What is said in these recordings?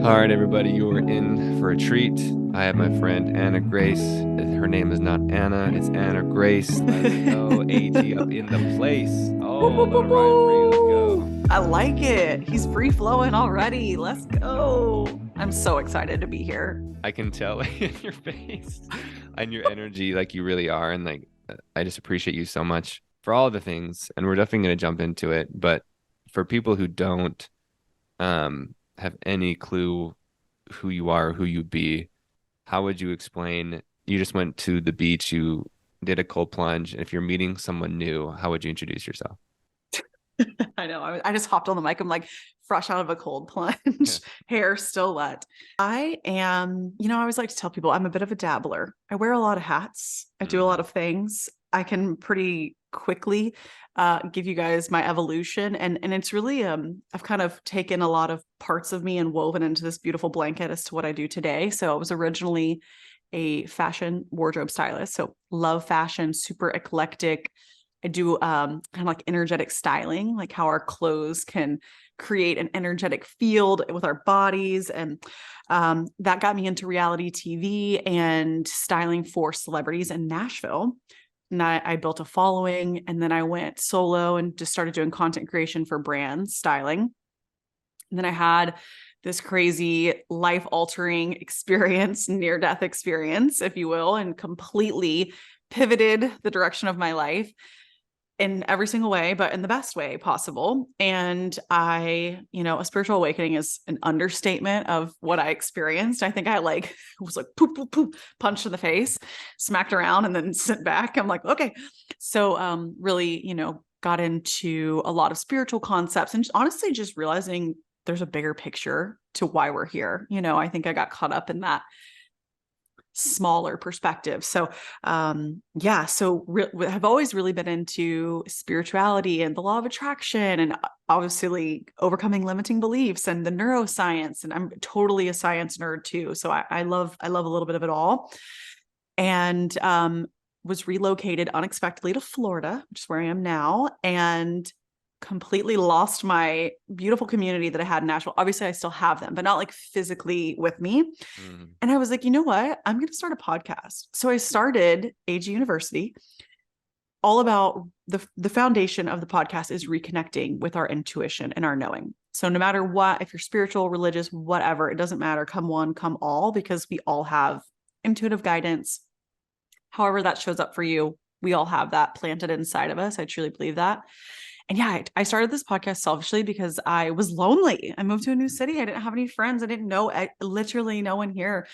All right, everybody, you are in for a treat. I have my friend Anna Grace. Her name is not Anna, it's Anna Grace. Let's go. AG up in the place. Woo, Oh, a woo, woo, little rhyme for you. Let's go. woo. I like it. He's free flowing already. Let's go. I'm so excited to be here. I can tell in your face and your energy, like you really are. And like, I just appreciate you so much for all the things. And we're definitely going to jump into it. But for people who don't have any clue who you are, who you be, how would you explain? You just went to the beach, you did a cold plunge. And if you're meeting someone new, how would you introduce yourself? I know. I just hopped on the mic. I'm like fresh out of a cold Yeah. plunge, hair still wet. I am, I always like to tell people I'm a bit of a dabbler. I wear a lot of hats. I do a lot Mhm. of things. I can pretty quickly give you guys my evolution. And it's really, I've kind of taken a lot of parts of me and woven into this beautiful blanket as to what I do today. So I was originally a fashion wardrobe stylist. So love fashion, super eclectic. I do kind of like energetic styling, like how our clothes can create an energetic field with our bodies. And that got me into reality TV and styling for celebrities in Nashville. And I built a following, and then I went solo and just started doing content creation for brands, styling. And then I had this crazy life altering experience, near death experience, if you will, and completely pivoted the direction of my life in every single way, but in the best way possible. And a spiritual awakening is an understatement of what I experienced. I think I like was like poop, poop, poop, punched in the face, smacked around, and then sent back. I'm like, okay. So really, got into a lot of spiritual concepts and honestly just realizing there's a bigger picture to why we're here. I think I got caught up in that smaller perspective. So I've always really been into spirituality and the law of attraction and obviously overcoming limiting beliefs and the neuroscience. And I'm totally a science nerd too. So I love a little bit of it all. And was relocated unexpectedly to Florida, which is where I am now, and completely lost my beautiful community that I had in Nashville. Obviously, I still have them, but not like physically with me. Mhm. And I was like, you know what? I'm going to start a podcast. So I started AG University. All about the foundation of the podcast is reconnecting with our intuition and our knowing. So no matter what, if you're spiritual, religious, whatever, it doesn't matter. Come one, come all, because we all have intuitive guidance. However that shows up for you, we all have that planted inside of us. I truly believe that. And yeah, I started this podcast selfishly because I was lonely. I moved to a new city. I didn't have any friends. I didn't know literally no one here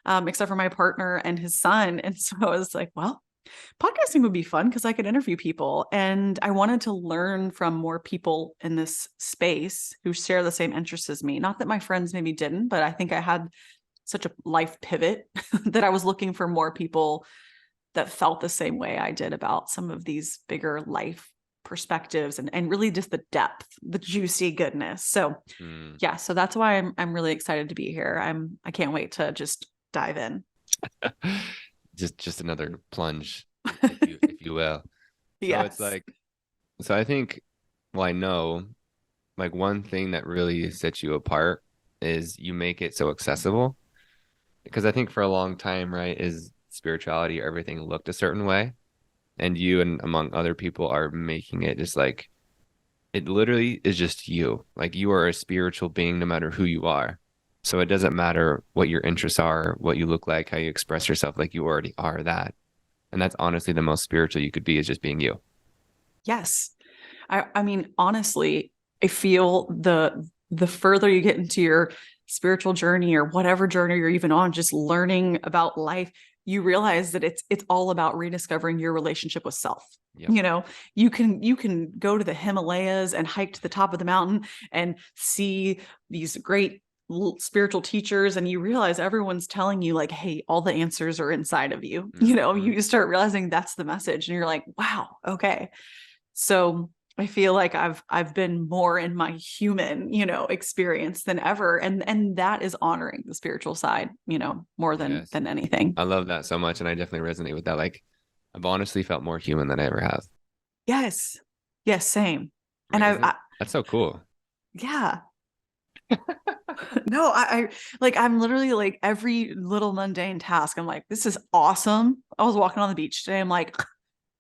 except for my partner and his son. And so I was like, well, podcasting would be fun because I could interview people. And I wanted to learn from more people in this space who share the same interests as me. Not that my friends maybe didn't, but I think I had such a life pivot that I was looking for more people that felt the same way I did about some of these bigger life perspectives and really just the depth, the juicy goodness. So Mm. yeah, so that's why I'm really excited to be here. I can't wait to just dive in. Just another plunge, if you will. So it's Yes. like, so I think, well, I know like one thing that really sets you apart is you make it so accessible. Because I think for a long time, right, is spirituality, everything looked a certain way. And you and among other people are making it just like it literally is just you. Like you are a spiritual being no matter who you are. So it doesn't matter what your interests are, what you look like, how you express yourself, like you already are that. And that's honestly the most spiritual you could be is just being you. Yes. I mean, honestly, I feel the further you get into your spiritual journey or whatever journey you're even on, just learning about life, you realize that it's all about rediscovering your relationship with self. Yep. You know, you can go to the Himalayas and hike to the top of the mountain and see these great spiritual teachers, and you realize everyone's telling you like, hey, all the answers are inside of you. Hmm. You start realizing that's the message and you're like, wow, okay. So I feel like I've been more in my human, experience than ever. And that is honoring the spiritual side, more than Yes. than anything. I love that so much. And I definitely resonate with that. Like I've honestly felt more human than I ever have. Yes. Yes, same. And Right. Isn't it? That's so cool. yeah. No, I like I'm literally like every little mundane task. I'm like, this is awesome. I was walking on the beach today. I'm like,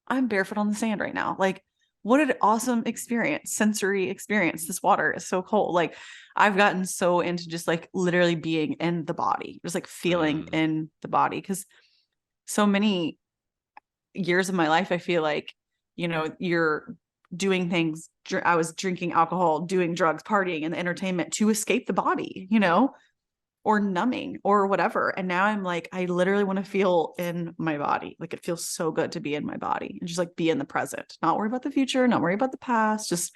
I'm barefoot on the sand right now. Like, what an awesome experience, sensory experience. This water is so cold. Like, I've gotten so into just like literally being in the body, just like feeling Mm, in the body. Cause so many years of my life, I feel like, you're doing things. I was drinking alcohol, doing drugs, partying, and the entertainment to escape the body, yeah. or numbing or whatever. And now I'm like, I literally want to feel in my body. Like it feels so good to be in my body and just like be in the present, not worry about the future, not worry about the past, just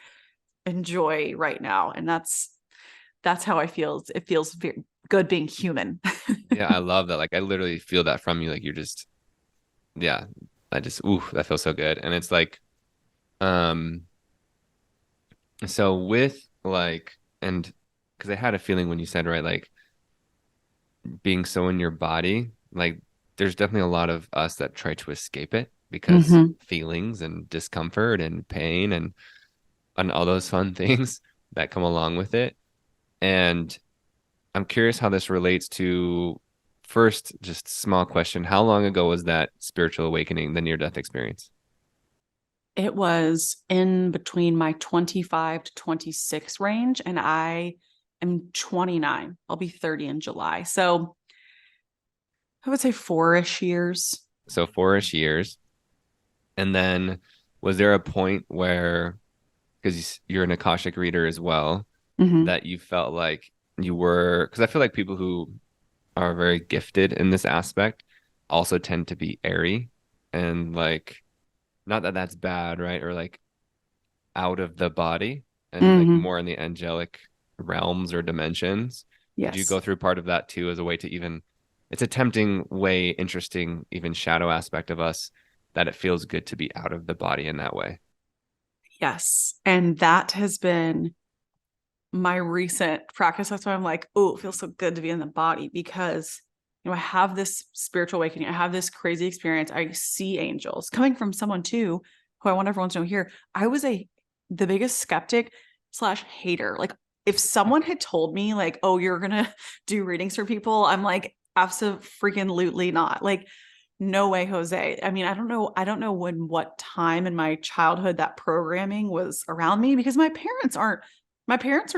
enjoy right now. And that's how I feel. It feels very good being human. Yeah, I love that. Like I literally feel that from you. Like you're just, yeah, I just, ooh, that feels so good. And it's like, um, so with like, and because I had a feeling when you said, right, like being so in your body, like there's definitely a lot of us that try to escape it because Mm-hmm. feelings and discomfort and pain and all those fun things that come along with it. And I'm curious how this relates to first, just small question. How long ago was that spiritual awakening, the near death experience? It was in between my 25 to 26 range, and I am 29. I'll be 30 in July. So I would say 4-ish years. So 4-ish years. And then was there a point where, because you're an Akashic reader as well, Mm-hmm. that you felt like you were, because I feel like people who are very gifted in this aspect also tend to be airy and like, not that that's bad, right? Or like out of the body and like Mm-hmm. more in the angelic realms or dimensions. Did you Yes. go through part of that too as a way to even, it's a tempting way, interesting, even shadow aspect of us that it feels good to be out of the body in that way. Yes. And that has been my recent practice. That's why I'm like, oh, it feels so good to be in the body because, I have this spiritual awakening. I have this crazy experience. I see angels coming from someone too, who I want everyone to know here. I was the biggest skeptic slash hater. Like if someone had told me like, oh, you're going to do readings for people, I'm like, absolutely not. Like, no way, Jose. I mean, I don't know what time in my childhood that programming was around me because my parents are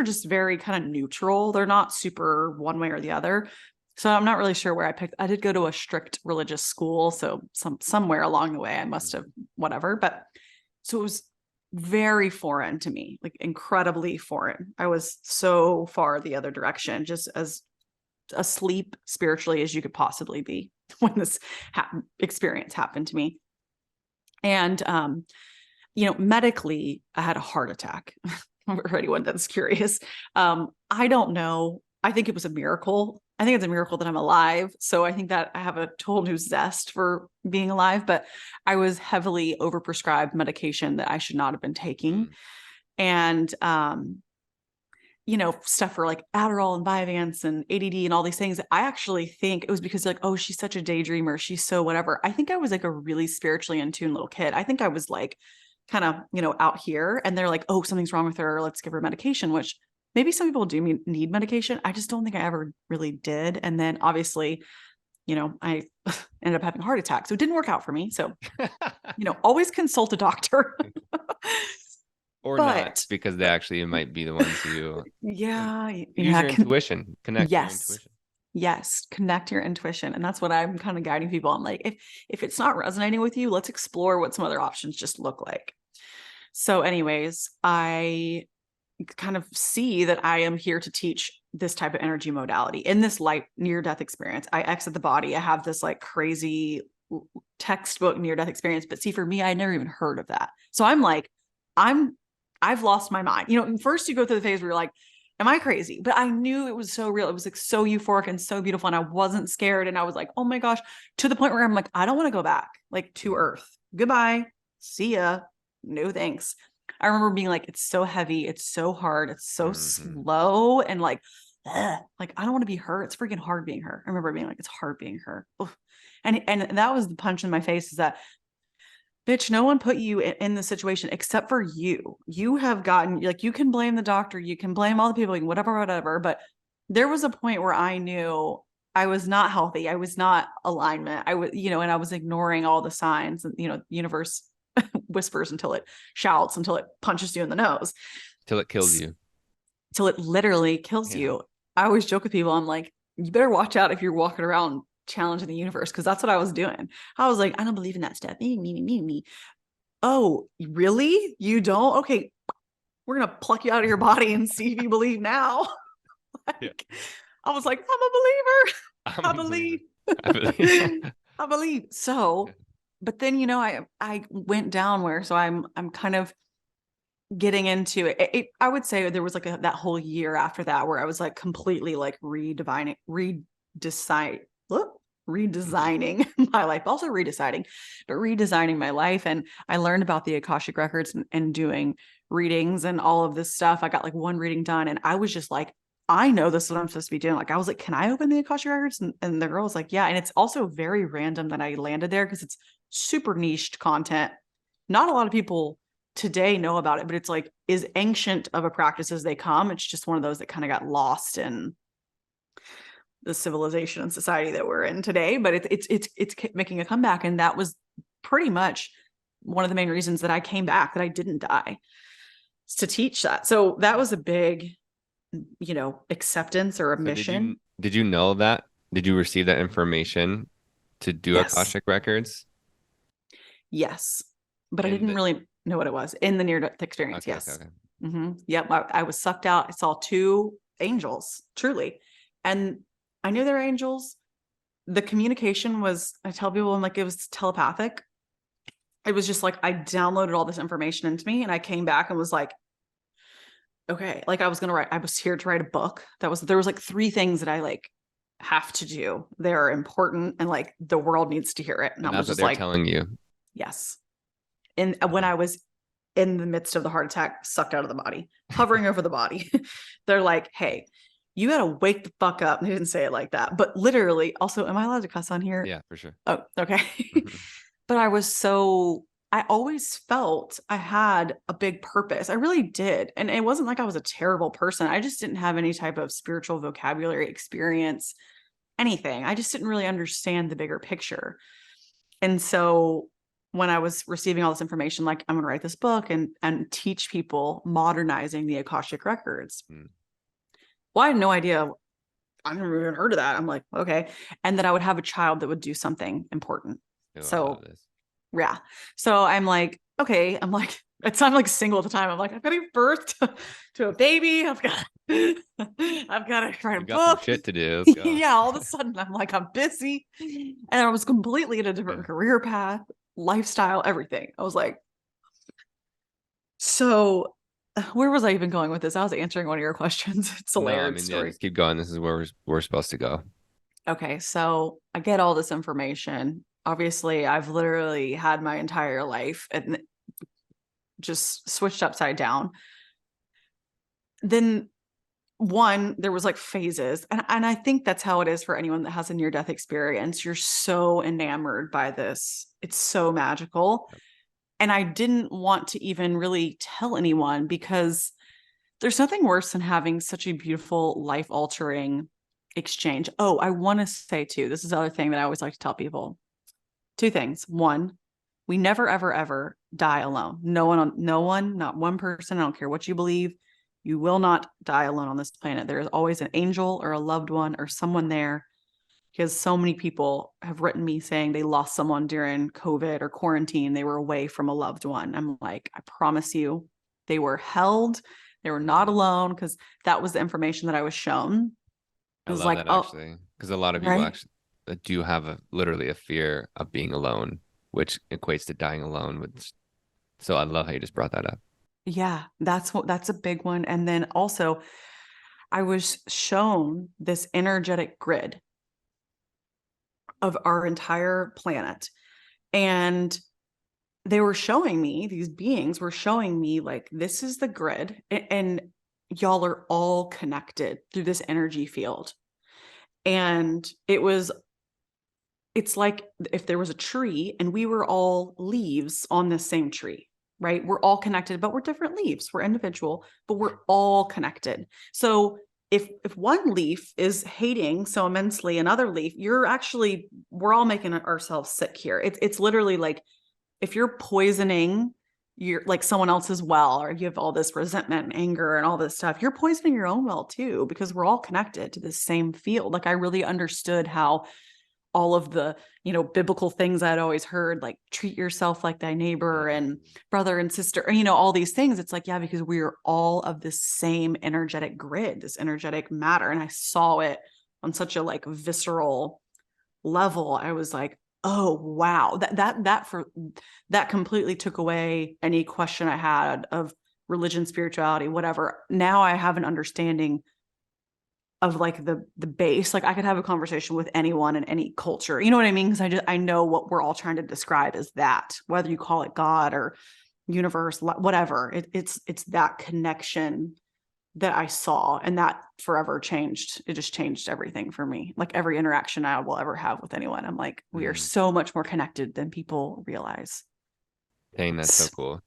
just very kind of neutral. They're not super one way or the other. So I'm not really sure where I picked. I did go to a strict religious school, so somewhere along the way I must have whatever. But so it was very foreign to me, like incredibly foreign. I was so far the other direction, just as asleep spiritually as you could possibly be when this experience happened to me. And medically, I had a heart attack. For anyone that's curious, I don't know. I think it was a miracle. I think it's a miracle that I'm alive. So I think that I have a total new zest for being alive. But I was heavily overprescribed medication that I should not have been taking, Mm, and stuff for like Adderall and Vyvanse and ADD and all these things. I actually think it was because like, oh, she's such a daydreamer. She's so whatever. I think I was like a really spiritually in tune little kid. I think I was like kind of, out here and they're like, oh, something's wrong with her. Let's give her medication, which maybe some people do need medication. I just don't think I ever really did. And then obviously, I ended up having a heart attack. So it didn't work out for me. So, always consult a doctor. or not, But because they actually might be the ones who and yeah, use yeah, your intuition, connect to your yes. intuition. Yes, connect your intuition. And that's what I'm kind of guiding people. I'm like, if it's not resonating with you, let's explore what some other options just look like. So, anyways, I kind of see that I am here to teach this type of energy modality in this light near death experience. I exit the body. I have this like crazy textbook near death experience. But see, for me, I never even heard of that. So I'm like, I'm I've lost my mind. First you go through the phase where you're like, am I crazy? But I knew it was so real. It was like so euphoric and so beautiful. And I wasn't scared. And I was like, oh my gosh, to the point where I'm like, I don't want to go back like to Earth. Goodbye. See ya. No thanks. I remember being like, it's so heavy. It's so hard. It's so Hmm. slow. And like, like, I don't want to be her. It's freaking hard being her. I remember being like, it's hard being her. Oof. And that was the punch in my face is that bitch, no one put you in the situation except for you. You have gotten, like, you can blame the doctor, you can blame all the people, whatever. But there was a point where I knew I was not healthy. I was not alignment. I was, and I was ignoring all the signs, and, universe whispers until it shouts, until it punches you in the nose, Till it kills you. till it literally kills Yeah. you. I always joke with people, I'm like, you better watch out if you're walking around challenging the universe, because that's what I was doing. I was like, I don't believe in that stuff. Me. Oh, really? You don't? Okay, we're gonna pluck you out of your body and see if you believe now. Yeah. I was like, I'm a believer. I'm I a believer. believe. I believe. I believe. So, but then I went down where, so I'm kind of getting into it. I would say there was like that whole year after that where I was like completely like redesigning my life, also redesigning my life. And I learned about the Akashic records and doing readings and all of this stuff. I got like one reading done, and I was just like, I know this is what I'm supposed to be doing. Like, I was like, can I open the Akashic records? And the girl was like, yeah. And it's also very random that I landed there, because it's super niched content. Not a lot of people today know about it, but it's like as ancient of a practice as they come. It's just one of those that kind of got lost in the civilization and society that we're in today. But it's making a comeback, and that was pretty much one of the main reasons that I came back, that I didn't die, is to teach that. So that was a big, acceptance or a So mission. did you know that? Did you receive that information to do Yes. Akashic records? Yes. But I And didn't really know what it was in the near-death experience. okay. Yes. Yep. I was sucked out. I saw two angels, truly. And I knew they're angels. The communication was, I tell people, I'm like, it was telepathic. It was just like, I downloaded all this information into me, and I came back and was like, okay, like I was here to write a book. There was like three things that I like have to do. They're important, and like the world needs to hear it. And I and was that's what just they're like, telling you. yes. And when I was in the midst of the heart attack, sucked out of the body, hovering over the body, they're like, hey, you got to wake the fuck up. And they didn't say it like that, but literally. Also, am I allowed to cuss on here? Yeah, for sure. Oh, okay. But I always felt I had a big purpose. I really did. And it wasn't like I was a terrible person. I just didn't have any type of spiritual vocabulary experience, anything. I just didn't really understand the bigger picture. And so when I was receiving all this information, like, I'm going to write this book and teach people modernizing the Akashic records. Well, I had no idea. I never even heard of that. I'm like, okay. And then I would have a child that would do something important. Oh, I love So this. yeah. So I'm like, okay. I'm like, I'm like single at the time. I'm like, I've got to give birth to a baby. I've got to write a You got some book. shit to do. Let's go. Yeah. All of a sudden I'm like, I'm busy. And I was completely in a different career path, lifestyle, everything. I was like, so where was I even going with this? I was answering one of your questions. It's a No, I layered mean, yeah, story. just keep going. This is where we're supposed to go. Okay, so I get all this information. Obviously, I've literally had my entire life and just switched upside down. Then there was like phases. And I think that's how it is for anyone that has a near-death experience. You're so enamored by this. It's so magical. And I didn't want to even really tell anyone, because there's nothing worse than having such a beautiful, life-altering exchange. Oh, I want to say too, this is the other thing that I always like to tell people. Two things. One, we never, ever, ever die alone. No one, not one person. I don't care what you believe. You will not die alone on this planet. There is always an angel or a loved one or someone there, because so many people have written me saying they lost someone during COVID or quarantine. They were away from a loved one. I'm like, I promise you, they were held. They were not alone, because that was the information that I was shown. It I was love like, that, oh, actually, because a lot of people right. actually do have literally a fear of being alone, which equates to dying alone. So I love how you just brought that up. Yeah, that's a big one. And then also, I was shown this energetic grid of our entire planet. And these beings were showing me, like, this is the grid, and y'all are all connected through this energy field. And it was it's like if there was a tree and we were all leaves on this same tree, right? We're all connected, but we're different leaves. We're individual, but we're all connected. So if one leaf is hating so immensely another leaf, we're all making ourselves sick here. It's literally like if you're poisoning your like someone else's well, or you have all this resentment and anger and all this stuff, you're poisoning your own well too, because we're all connected to the same field. Like I really understood how all of the, biblical things I'd always heard, like treat yourself like thy neighbor and Mm-hmm. brother and sister, all these things. It's like, yeah, because we are all of this same energetic grid, this energetic matter. And I saw it on such a like visceral level. I was like, oh wow, that completely took away any question I had of religion, spirituality, whatever. Now I have an understanding of like the base. Like I could have a conversation with anyone in any culture, you know what I mean? Because I know what we're all trying to describe as that, whether you call it God or universe, whatever. It's that connection that I saw, and that forever changed. It just changed everything for me. Like every interaction I will ever have with anyone, I'm like, we are Mm. so much more connected than people realize. Dang, that's so cool.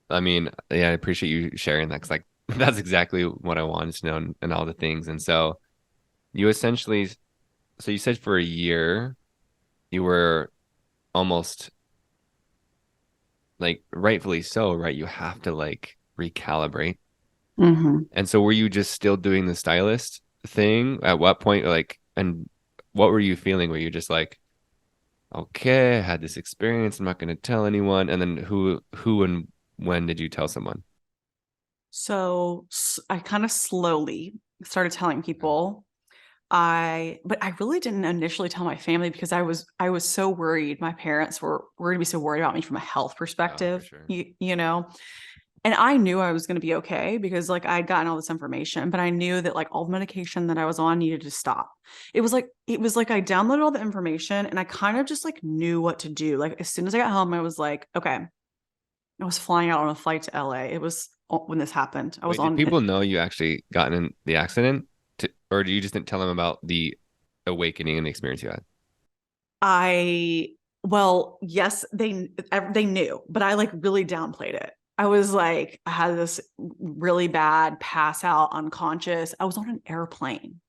I mean, yeah, I appreciate you sharing that because like that's exactly what I wanted to know and all the things. And so you essentially, so you said for a year you were almost like rightfully so, right? You have to like recalibrate. Mm-hmm. And so were you just still doing the stylist thing? At what point, like, and what were you feeling? Were you just like, okay, I had this experience, I'm not going to tell anyone. And then who and when did you tell someone? So I kind of slowly started telling Yeah. people. But I really didn't initially tell my family because I was so worried. My parents were gonna be so worried about me from a health Oh, for perspective, sure. you know. And I knew I was gonna be okay because like I'd gotten all this information, but I knew that like all the medication that I was on needed to stop. It was like I downloaded all the information and I kind of just like knew what to do. Like as soon as I got home, I was like, okay. I was flying out on a flight to LA. It was when this happened. I was Wait, did on people know you actually got in the accident? Or you just didn't tell them about the awakening and the experience you had? I well, yes, they knew, but I like really downplayed it. I was like, I had this really bad pass out, unconscious. I was on an airplane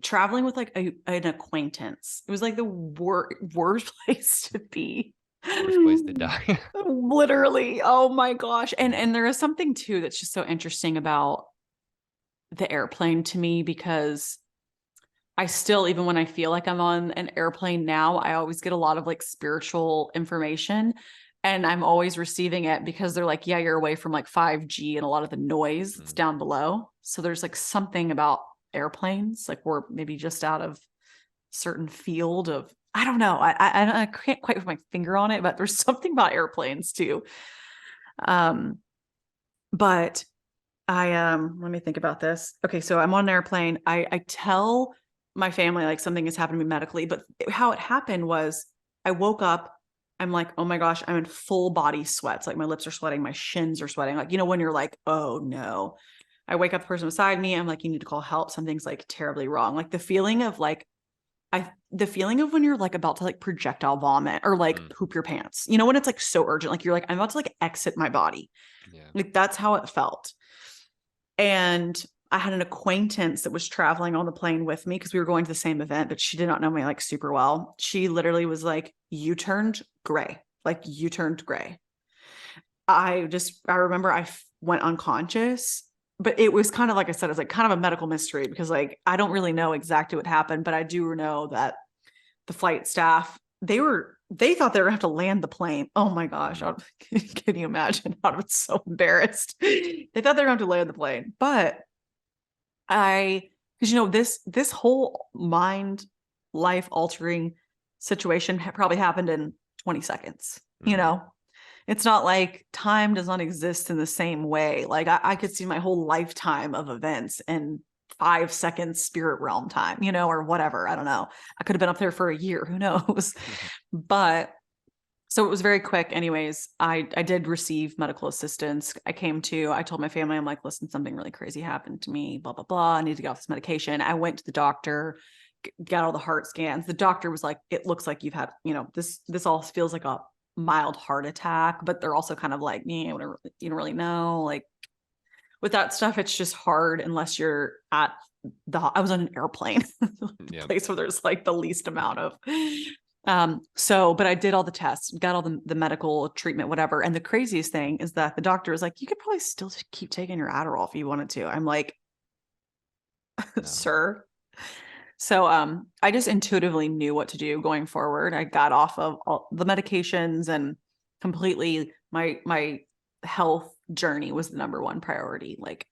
traveling with like an acquaintance. It was like the worst place to be. Worst place to die. Literally. Oh my gosh. And Mm, and there is something too that's just so interesting about the airplane to me because I still, even when I feel like I'm on an airplane now, I always get a lot of like spiritual information and I'm always receiving it because they're like, yeah, you're away from like 5G and a lot of the noise that's mm. down below. So there's like something about airplanes, like we're maybe just out of certain field of, I don't know. I can't quite put my finger on it, but there's something about airplanes too. Um, but let me think about this. Okay, so I'm on an airplane. I tell my family like something has happened to me medically, but how it happened was I woke up. I'm like, oh my gosh, I'm in full body sweats. Like my lips are sweating, my shins are sweating. Like, when you're like, oh no. I wake up the person beside me. I'm like, you need to call help. Something's like terribly wrong. Like the feeling of when you're like about to like projectile vomit or like Mm. poop your pants, when it's like so urgent, like you're like, I'm about to like exit my body. Yeah. Like that's how it felt. And I had an acquaintance that was traveling on the plane with me because we were going to the same event, but she did not know me like super well. She literally was like, you turned gray. Like you turned gray. I remember went unconscious, but it was kind of like I said, it's like kind of a medical mystery because like I don't really know exactly what happened, but I do know that the flight staff, they thought they were gonna have to land the plane. Oh my gosh. Mm. Can you imagine? I was so embarrassed. They thought they were going to have to land the plane. But because this whole mind life altering situation probably happened in 20 seconds. Mm. It's not like time does not exist in the same way. Like I could see my whole lifetime of events in 5 seconds spirit realm time, or whatever. I don't know. I could have been up there for a year. Who knows? But so it was very quick. Anyways, I did receive medical assistance. I told my family, I'm like, listen, something really crazy happened to me, blah, blah, blah. I need to get off this medication. I went to the doctor, got all the heart scans. The doctor was like, it looks like you've had, this all feels like a mild heart attack, but they're also kind of like, yeah, whatever, you don't really know. Like with that stuff, it's just hard unless you're at I was on an airplane, the Yeah. place where there's like the least amount of, but I did all the tests, got all the medical treatment, whatever. And the craziest thing is that the doctor was like, you could probably still keep taking your Adderall if you wanted to. I'm like, No. sir. So I just intuitively knew what to do going forward. I got off of all the medications and completely my health journey was the number one priority. Like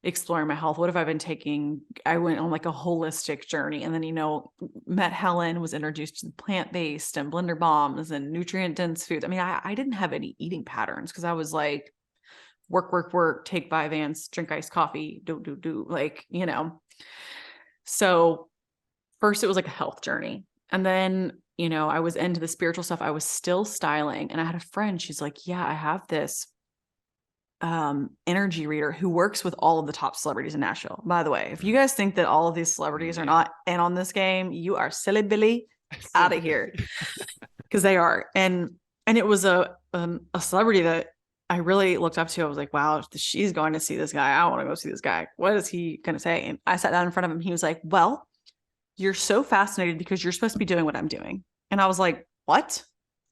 exploring my health. What have I been taking? I went on like a holistic journey and then, met Helen, was introduced to plant-based and blender bombs and nutrient dense foods. I mean, I didn't have any eating patterns because I was like, work, take 5 ants, drink iced coffee, do, like, So first it was like a health journey. And then, I was into the spiritual stuff. I was still styling. And I had a friend, she's like, yeah, I have this energy reader who works with all of the top celebrities in Nashville. By the way, if you guys think that all of these celebrities are Yeah. not in on this game, you are silly Billy out of here. Because they are. And it was a celebrity that I really looked up to. I was like, wow, if she's going to see this guy, I want to go see this guy. What is he going to say? And I sat down in front of him. He was like, well, you're so fascinated because you're supposed to be doing what I'm doing. And I was like, what?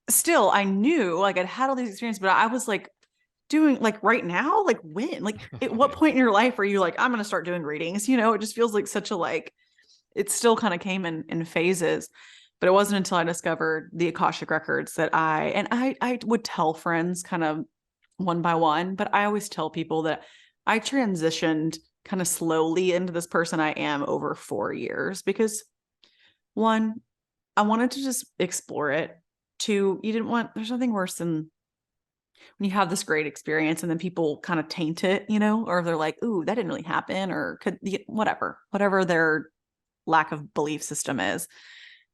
Still, I knew like I'd had all these experiences, but I was like, doing like right now, like when, like at what point in your life are you like, I'm going to start doing readings? It just feels like such a like, it still kind of came in phases, but it wasn't until I discovered the Akashic records that I would tell friends kind of one by one, but I always tell people that I transitioned kind of slowly into this person I am over 4 years because one, I wanted to just explore it. Two, there's nothing worse than when you have this great experience and then people kind of taint it, or they're like, ooh, that didn't really happen, or could whatever their lack of belief system is.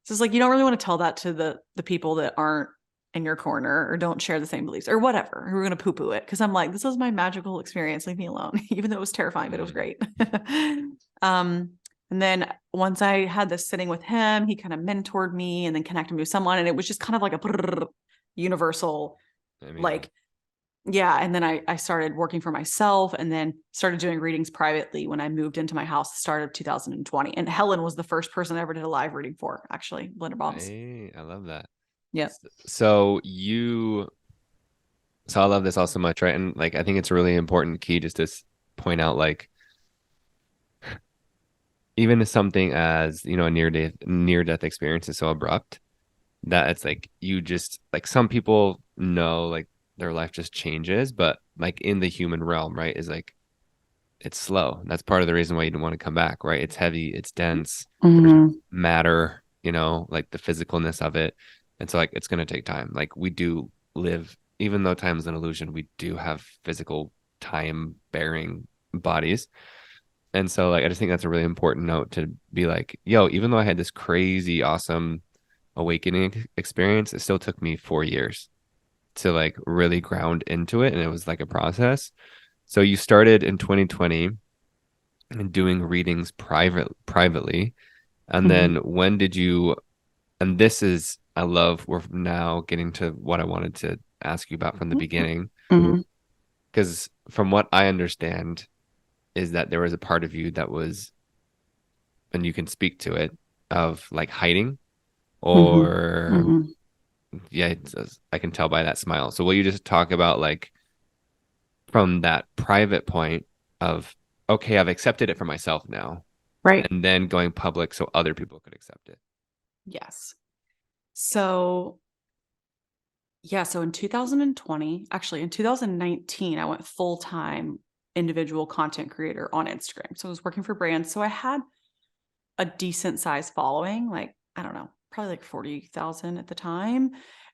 So it's like, you don't really want to tell that to the people that aren't in your corner or don't share the same beliefs or whatever, who are going to poo-poo it. Cause I'm like, this was my magical experience. Leave me alone. Even though it was terrifying, but it was great. And then once I had this sitting with him, he kind of mentored me and then connected me with someone. And it was just kind of like a universal, like, yeah. And then I started working for myself and then started doing readings privately when I moved into my house, the start of 2020. And Helen was the first person I ever did a live reading for, actually, Blender Bombs. I love that. Yeah. So you, so I love this all so much, right? And like, I think it's a really important key just to point out, like, even something as, a near death experience is so abrupt that it's like, you just like some people know like their life just changes, but like in the human realm, right, is like, it's slow. That's part of the reason why you didn't want to come back, right? It's heavy, it's dense, there's matter, like the physicalness of it. And so like it's gonna take time. Like we do live, even though time is an illusion, we do have physical time bearing bodies. And so like I just think that's a really important note to be like, yo, even though I had this crazy awesome awakening experience, it still took me 4 years to like really ground into it. And it was like a process. So you started in 2020 and doing readings privately. And then when did you, and this is, I love, we're now getting to what I wanted to ask you about from the beginning. Because from what I understand is that there was a part of you that was, and you can speak to it, of like hiding or yeah, I can tell by that smile. So will you just talk about like from that private point of, okay, I've accepted it for myself now, Right. and then going public so other people could accept it? Yes. So, yeah. So in 2020, actually in 2019, I went full time individual content creator on Instagram. So I was working for brands. So I had a decent size following, like, I don't know, probably like 40,000 at the time.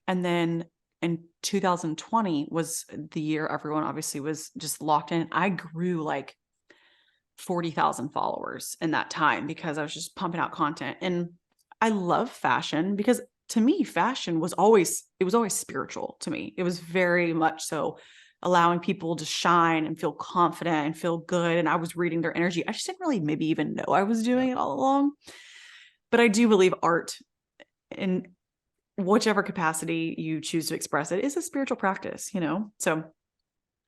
And then in 2020 was the year everyone obviously was just locked in. I grew like 40,000 followers in that time because I was just pumping out content. And I love fashion because to me, fashion was always spiritual to me. It was very much so allowing people to shine and feel confident and feel good. And I was reading their energy. I just didn't really maybe even know I was doing it all along. But I do believe art, in whichever capacity you choose to express it, is a spiritual practice, you know? So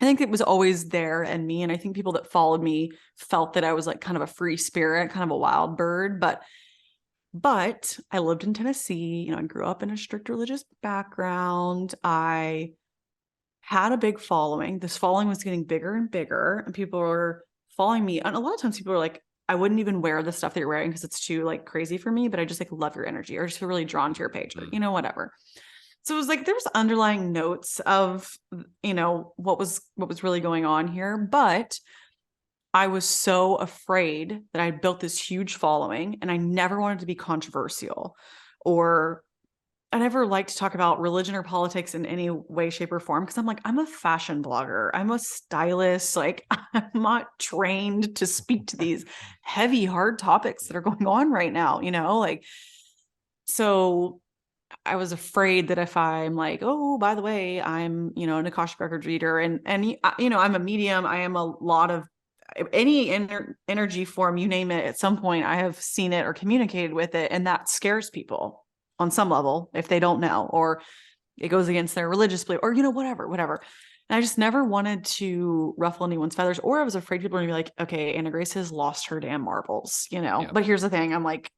I think it was always there in me. And I think people that followed me felt that I was like kind of a free spirit, kind of a wild bird. But I lived in Tennessee. You know, I grew up in a strict religious background. I had a big following. This following was getting bigger and bigger, and people were following me. And a lot of times people are like, I wouldn't even wear the stuff that you're wearing because it's too like crazy for me, but I just like love your energy or just feel really drawn to your page or, Mm. you know, whatever. So it was like there was underlying notes of, you know, what was really going on here. But I was so afraid that I built this huge following and I never wanted to be controversial, or I never liked to talk about religion or politics in any way, shape, or form because I'm like, I'm a fashion blogger. I'm a stylist. Like, I'm not trained to speak to these heavy, hard topics that are going on right now, you know? Like, so I was afraid that if I'm like, oh, by the way, I'm, you know, an Akashic Records reader and you know, I'm a medium, I am a lot of any energy form, you name it, at some point I have seen it or communicated with it. And that scares people on some level if they don't know, or it goes against their religious belief, or, you know, whatever. And I just never wanted to ruffle anyone's feathers, or I was afraid people were gonna be like, okay, Anna Grace has lost her damn marbles, you know? Yep. But here's the thing. I'm like,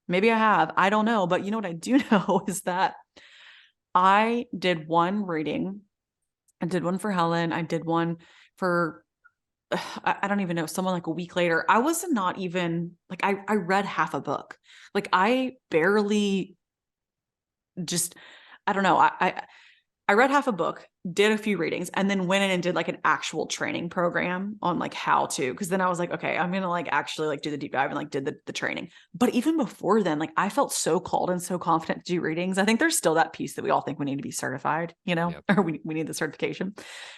maybe I have, I don't know. But you know what I do know is that I did one reading. I did one for Helen. I did one for I don't even know, someone like a week later. I was not even like I read half a book. Like I barely just I don't know. I read half a book, did a few readings, and then went in and did like an actual training program on like how to. Because then I was like, okay, I'm gonna like actually like do the deep dive and like did the training. But even before then, like I felt so called and so confident to do readings. I think there's still that piece that we all think we need to be certified, you know, Yep. or we need the certification,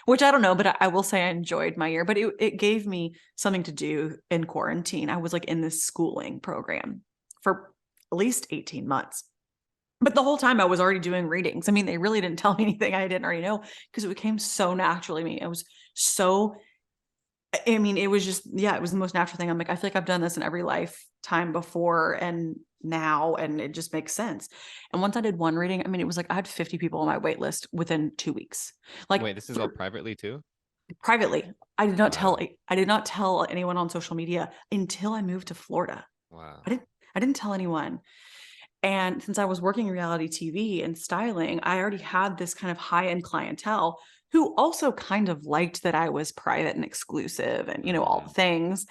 which I don't know. But I will say I enjoyed my year. But it gave me something to do in quarantine. I was like in this schooling program for at least 18 months. But the whole time I was already doing readings. I mean, they really didn't tell me anything I didn't already know because it became so naturally me. It was so, I mean, it was just, yeah, it was the most natural thing. I'm like, I feel like I've done this in every lifetime before and now, and it just makes sense. And once I did one reading, I mean, it was like I had 50 people on my wait list within 2 weeks. Like Wait, this is all privately too? privately, Wow. I did not tell anyone on social media until I moved to Florida. Wow. I didn't tell anyone. And since I was working in reality TV and styling, I already had this kind of high-end clientele who also kind of liked that I was private and exclusive and, you know, all the Mm. things.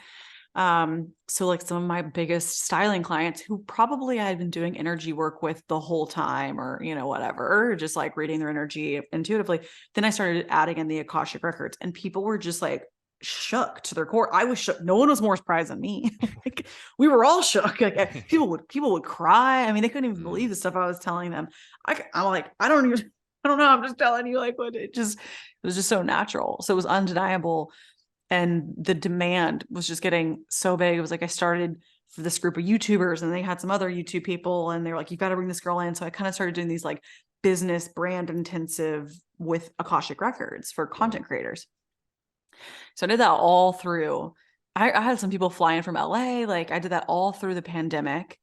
So like some of my biggest styling clients who probably I had been doing energy work with the whole time, or, you know, whatever, or just like reading their energy intuitively. Then I started adding in the Akashic records and people were just like shook to their core. I was shook. No one was more surprised than me. Like we were all shook. Like people would cry. I mean, they couldn't even believe Mm. the stuff I was telling them. I'm like, I don't know. I'm just telling you like what it was just so natural. So it was undeniable, and the demand was just getting so big. It was like I started for this group of YouTubers and they had some other YouTube people and they were like, you've got to bring this girl in. So I kind of started doing these like business brand intensive with Akashic Records for Cool. content creators. So I did that all through. I had some people flying from LA. Like I did that all through the pandemic.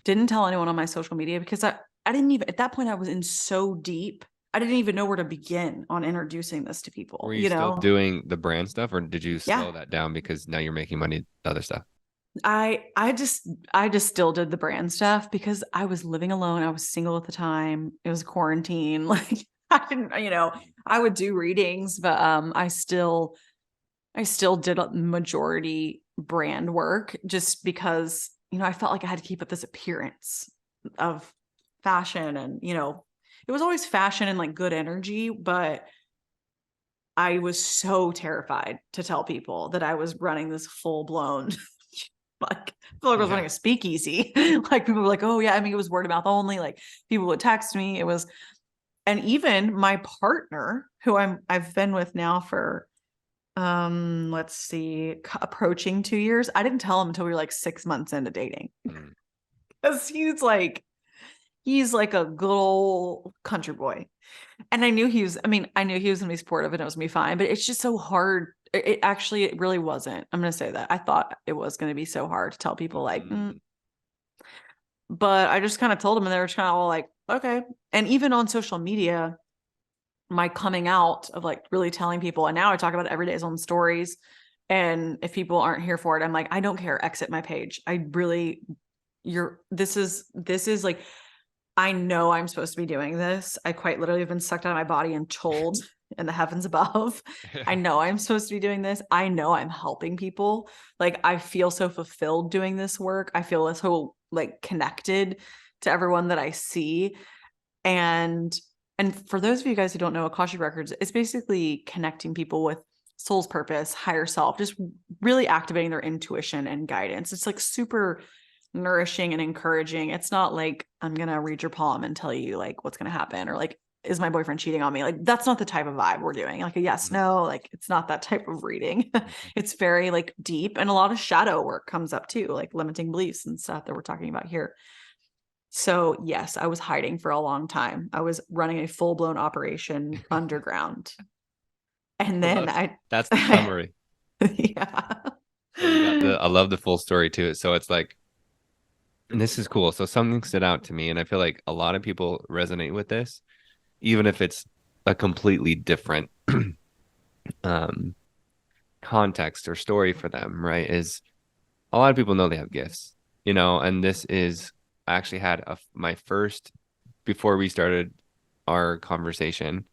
Didn't tell anyone on my social media because I didn't even, at that point, I was in so deep. I didn't even know where to begin on introducing this to people, Were you you still know? doing the brand stuff, or did you Yeah. slow that down because now you're making money the other stuff? I just still did the brand stuff because I was living alone. I was single at the time. It was quarantine. Like I didn't, you know, I would do readings, but I still did a majority brand work just because, you know, I felt like I had to keep up this appearance of fashion and, you know, it was always fashion and like good energy, but I was so terrified to tell people that I was running this full blown like I feel like I was Yeah. running a speakeasy. Like people were like, oh yeah, I mean it was word of mouth only. Like people would text me. It was, and even my partner, who I've been with now for let's see, approaching 2 years. I didn't tell him until we were like 6 months into dating. Mm. Because he's like a good old country boy. And I knew he was, I mean, I knew he was gonna be supportive and it was gonna be fine, but it's just so hard. It actually, it really wasn't. I'm gonna say that. I thought it was gonna be so hard to tell people like, Mm. But I just kind of told them and they were just kind of all like, okay. And even on social media, my coming out of like really telling people, and now I talk about it every day on stories. And if people aren't here for it, I'm like, I don't care. Exit my page. I really, this is like, I know I'm supposed to be doing this. I quite literally have been sucked out of my body and told in the heavens above. I know I'm supposed to be doing this. I know I'm helping people. Like I feel so fulfilled doing this work. I feel so like connected to everyone that I see. And for those of you guys who don't know, Akashic Records, it's basically connecting people with soul's purpose, higher self, just really activating their intuition and guidance. It's like super nourishing and encouraging. It's not like I'm going to read your palm and tell you like what's going to happen or like, is my boyfriend cheating on me? Like that's not the type of vibe we're doing. Like a yes, no, like it's not that type of reading. It's very like deep and a lot of shadow work comes up too, like limiting beliefs and stuff that we're talking about here. So yes, I was hiding for a long time. I was running a full-blown operation underground. And I then love that's the summary. yeah. So you got I love the full story to it. So it's like, and this is cool. So something stood out to me, and I feel like a lot of people resonate with this, even if it's a completely different um context or story for them, right? Is a lot of people know they have gifts, and this is I actually had my first before we started our conversation.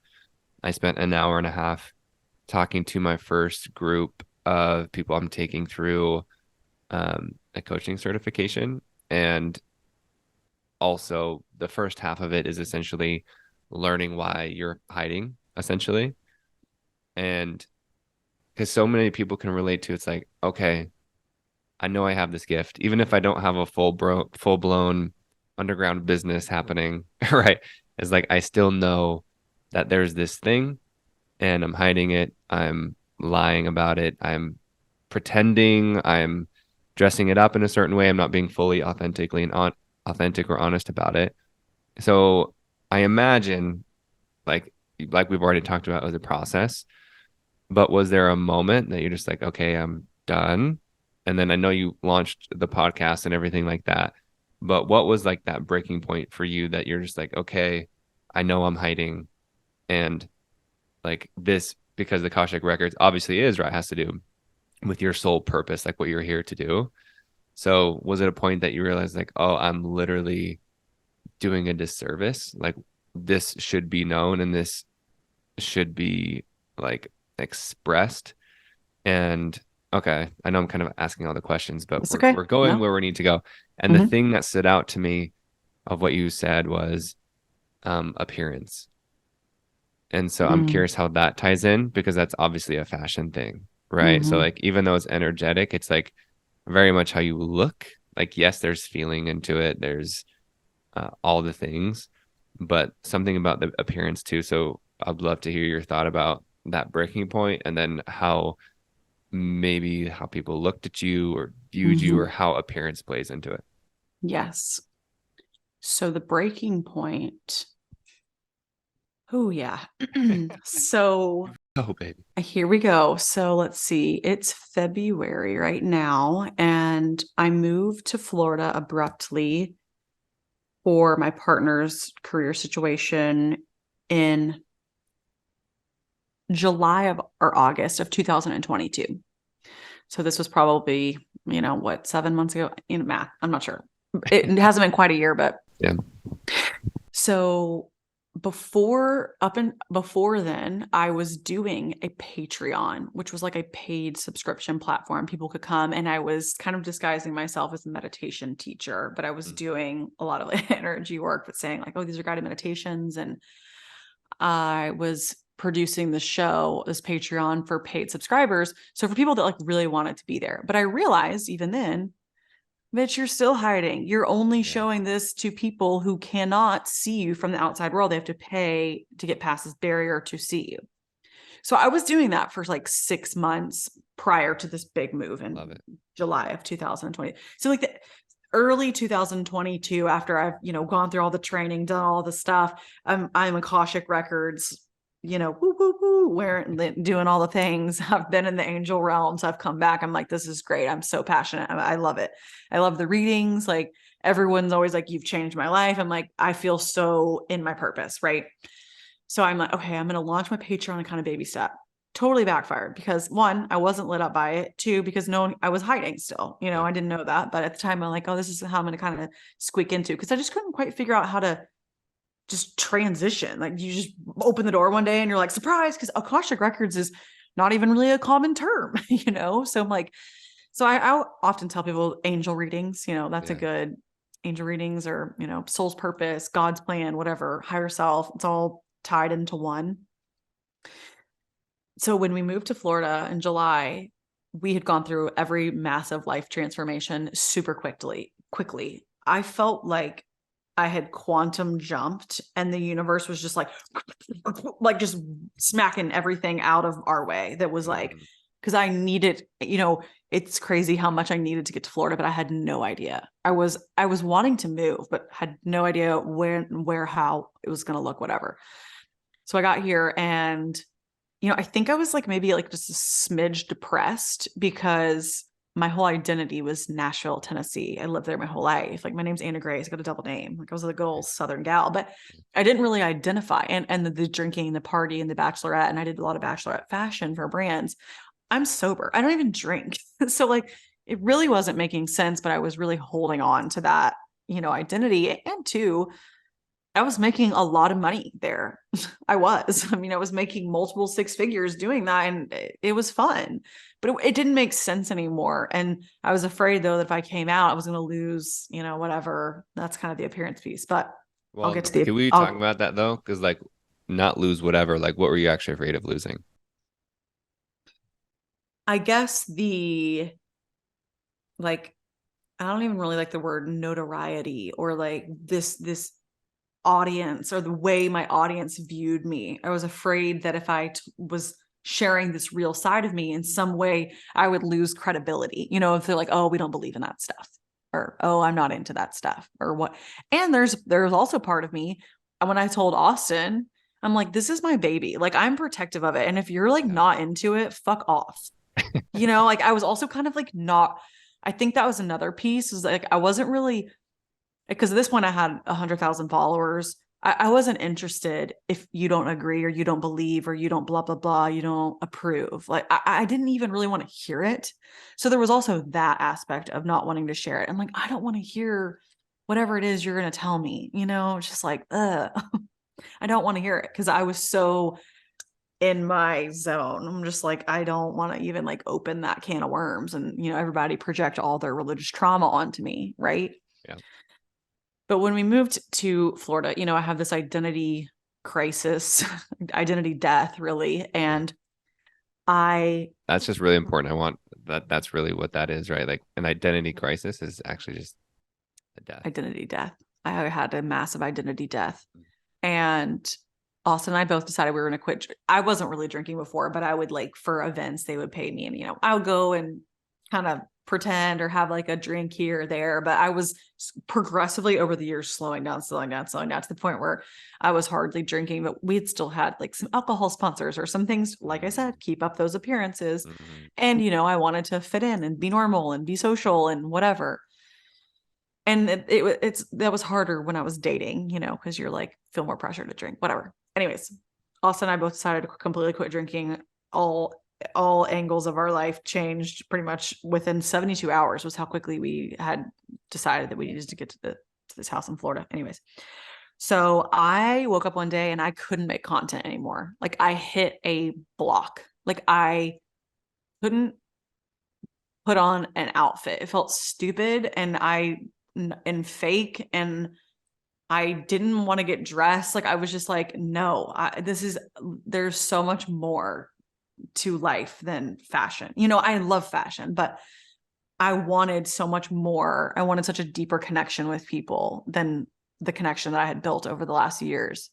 I spent an hour and a half talking to my first group of people I'm taking through a coaching certification. And also, the first half of it is essentially learning why you're hiding, essentially. And because so many people can relate to it's like, okay, I know I have this gift, even if I don't have a full blown underground business happening, right? It's like I still know that there's this thing and I'm hiding it. I'm lying about it. I'm pretending. I'm dressing it up in a certain way. I'm not being fully authentically and authentic or honest about it. So I imagine, like we've already talked about, it was a process. But was there a moment that you're just like, okay, I'm done? And then I know you launched the podcast and everything like that. But what was like that breaking point for you that you're just like, okay, I know I'm hiding and like this because the Akashic Records obviously is right, has to do with your soul purpose, like what you're here to do. So was it a point that you realized like, oh, I'm literally doing a disservice? Like this should be known and this should be like expressed. And okay, I know I'm kind of asking all the questions, but It's we're okay. going No. where we need to go. And the Mhm. thing that stood out to me of what you said was appearance. And so I'm Mm. curious how that ties in because that's obviously a fashion thing, right? So Mhm. like even though it's energetic, it's like very much how you look. Like yes, there's feeling into it. There's all the things, but something about the appearance too. So I'd love to hear your thought about that breaking point and then how maybe how people looked at you or viewed you or Mhm. how appearance plays into it. Yes. So the breaking point. Oh yeah. So Oh, baby. here we go. So let's see. It's February right now, and I moved to Florida abruptly for my partner's career situation in July of or August of 2022. So this was probably, what, 7 months ago? In math, I'm not sure. It hasn't been quite a year, but Yeah. so before then, I was doing a Patreon, which was like a paid subscription platform. People could come and I was kind of disguising myself as a meditation teacher, but I was Mm. doing a lot of energy work, but saying like, oh, these are guided meditations. And I was producing the show, this Patreon for paid subscribers. So for people that like really wanted to be there. But I realized even then, Mitch, you're still hiding. You're only Yeah. showing this to people who cannot see you from the outside world. They have to pay to get past this barrier to see you. So I was doing that for like 6 months prior to this big move in Love it. July of 2020. So like the early 2022, after I've, gone through all the training, done all the stuff, I'm Akashic Records, woo, woo, woo, wearing, doing all the things. I've been in the angel realms. I've come back. I'm like, this is great. I'm so passionate. I love it. I love the readings. Like everyone's always like, you've changed my life. I'm like, I feel so in my purpose. Right. So I'm like, okay, I'm going to launch my Patreon and kind of baby step. Totally backfired because one, I wasn't lit up by it. Two, because no one, I was hiding still, Yeah. I didn't know that. But at the time I'm like, oh, this is how I'm going to kind of squeak into, because I just couldn't quite figure out how to just transition. Like you just open the door one day and you're like, surprise, because Akashic Records is not even really a common term, So I'm like, so I often tell people angel readings, that's a Yeah. good angel readings, or, soul's purpose, God's plan, whatever, higher self. It's all tied into one. So when we moved to Florida in July, we had gone through every massive life transformation super quickly. I felt like I had quantum jumped and the universe was just like just smacking everything out of our way. That was like, Mhm. because I needed, it's crazy how much I needed to get to Florida, but I had no idea. I was wanting to move, but had no idea where, how it was going to look, whatever. So I got here and I think I was like maybe like just a smidge depressed because my whole identity was Nashville, Tennessee. I lived there my whole life. Like my name's Anna Grace. I got a double name. Like I was a good old Southern gal, but I didn't really identify. And the drinking, the party, and the bachelorette, and I did a lot of bachelorette fashion for brands. I'm sober. I don't even drink. So like it really wasn't making sense, but I was really holding on to that, identity. And two, I was making a lot of money there. I was. I mean, I was making multiple six figures doing that, and it was fun, but it didn't make sense anymore. And I was afraid, though, that if I came out, I was going to lose, whatever. That's kind of the appearance piece. But I'll Well, get to the, can we talk about that though? Because like not lose whatever, like what were you actually afraid of losing? I guess like, I don't even really like the word notoriety, or like this audience, or the way my audience viewed me. I was afraid that if I was sharing this real side of me in some way, I would lose credibility. If they're like, oh, we don't believe in that stuff, or oh, I'm not into that stuff, or what. And there's also part of me, when I told Austin, I'm like, this is my baby. Like I'm protective of it. And if you're like Yeah. not into it, fuck off. Like I was also kind of like not, I think that was another piece, is like I wasn't really, because at this point I had 100,000 followers. I wasn't interested if you don't agree, or you don't believe, or you don't blah, blah, blah, you don't approve. Like I didn't even really want to hear it. So there was also that aspect of not wanting to share it. I'm like, I don't want to hear whatever it is you're going to tell me, it's just like, I don't want to hear it, because I was so in my zone. I'm just like, I don't want to even like open that can of worms, and, everybody project all their religious trauma onto me. Right. Yeah. But when we moved to Florida, I have this identity crisis, identity death, really. Yeah. And I, That's just really important. I want that's really what that is, right? Like an identity crisis is actually just a death. identity death, I had a massive identity death. And Austin and I both decided we were going to quit. I wasn't really drinking before, but I would, like, for events, they would pay me, and, I would go and kind of pretend or have like a drink here or there. But I was progressively over the years slowing down to the point where I was hardly drinking, but we had still had like some alcohol sponsors or some things, like I said, keep up those appearances. Mm-hmm. And, I wanted to fit in and be normal and be social and whatever. And it's that was harder when I was dating, because you're like, feel more pressure to drink, whatever. Anyways, Austin and I both decided to completely quit drinking. All angles of our life changed pretty much within 72 hours, was how quickly we had decided that we needed to get to this house in Florida. Anyways, so I woke up one day and I couldn't make content anymore. Like I hit a block. Like I couldn't put on an outfit. It felt stupid and fake, and I didn't want to get dressed. Like I was just like, no, there's so much more to life than fashion. I love fashion, but I wanted so much more. I wanted such a deeper connection with people than the connection that I had built over the last years.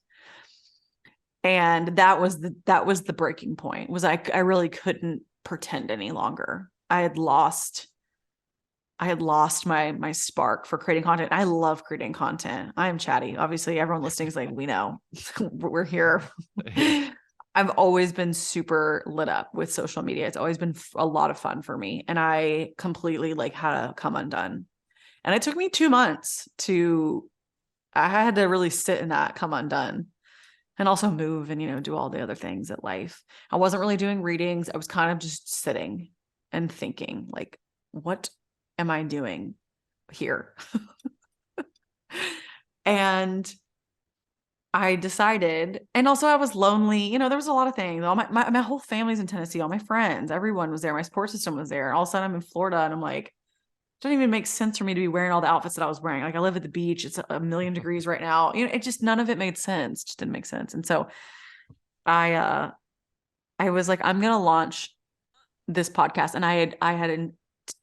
And that was the breaking point. Was I really couldn't pretend any longer. I had lost my spark for creating content. I love creating content. I am chatty. Obviously, everyone listening is like, we know. We're here. I've always been super lit up with social media. It's always been a lot of fun for me. And I completely like had to come undone. And it took me 2 months I had to really sit in that, come undone, and also move and, do all the other things at life. I wasn't really doing readings. I was kind of just sitting and thinking, like, what am I doing here? And I decided, and also I was lonely. There was a lot of things. All my whole family's in Tennessee, all my friends, everyone was there. My support system was there. And all of a sudden I'm in Florida and I'm like, it doesn't even make sense for me to be wearing all the outfits that I was wearing. Like, I live at the beach. It's a million degrees right now. It just, none of it made sense. It just didn't make sense. And so I, I was like, I'm going to launch this podcast. And I had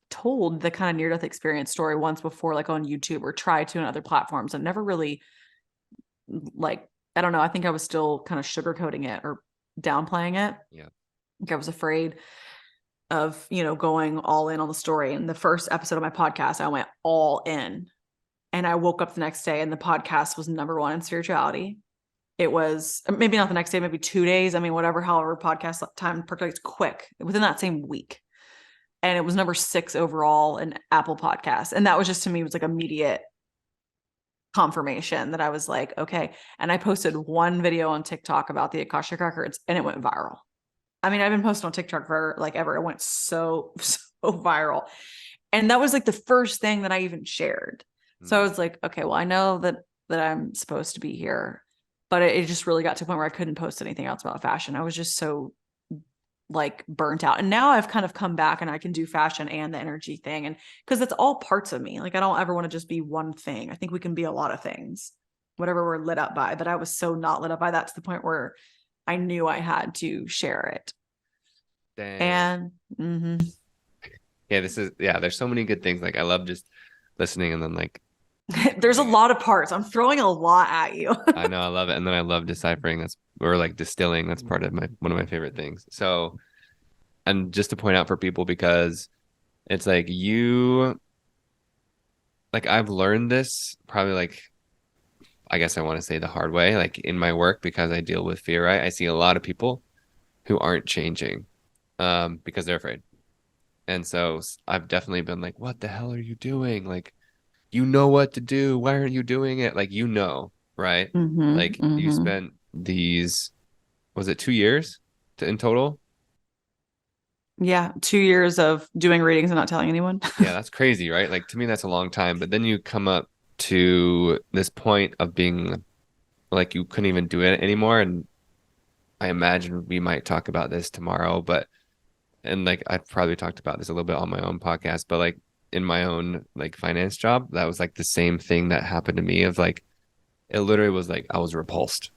told the kind of near death experience story once before, like on YouTube, or tried to on other platforms, and never really, like, I don't know. I think I was still kind of sugarcoating it or downplaying it. Yeah. Like, I was afraid of, going all in on the story. And the first episode of my podcast, I went all in, and I woke up the next day and the podcast was number one in spirituality. It was maybe not the next day, maybe 2 days. I mean, whatever, however podcast time percolates, quick within that same week. And it was number 6 overall in Apple Podcasts. And that was just, to me, was like immediate confirmation that I was like, okay. And I posted one video on TikTok about the Akashic records, and it went viral. I mean, I've been posting on TikTok for like ever. It went so viral. And that was like the first thing that I even shared. So I was like, okay, well, I know that I'm supposed to be here, but it just really got to a point where I couldn't post anything else about fashion. I was just so, like, burnt out. And now I've kind of come back and I can do fashion and the energy thing. And because it's all parts of me. Like, I don't ever want to just be one thing. I think we can be a lot of things, whatever we're lit up by. But I was so not lit up by that, to the point where I knew I had to share it. Dang. And Yeah, there's so many good things. Like, I love just listening and then like there's a doing it. lot of parts. I'm throwing a lot at you. I know, I love it. And then I love deciphering. Or like distilling. That's part of one of my favorite things. So, and just to point out for people, because it's like I've learned this probably, like, I guess I want to say the hard way, like in my work, because I deal with fear, right? I see a lot of people who aren't changing because they're afraid. And so I've definitely been like, what the hell are you doing? Like, you know what to do. Why aren't you doing it? Like, right? Like, you spent was it 2 years in total? Yeah, 2 years of doing readings and not telling anyone. Yeah, that's crazy, right? Like, to me, that's a long time. But then you come up to this point of being like you couldn't even do it anymore. And I imagine we might talk about this tomorrow, and like I've probably talked about this a little bit on my own podcast, but like in my own like finance job, that was like the same thing that happened to me, of like it literally was like I was repulsed.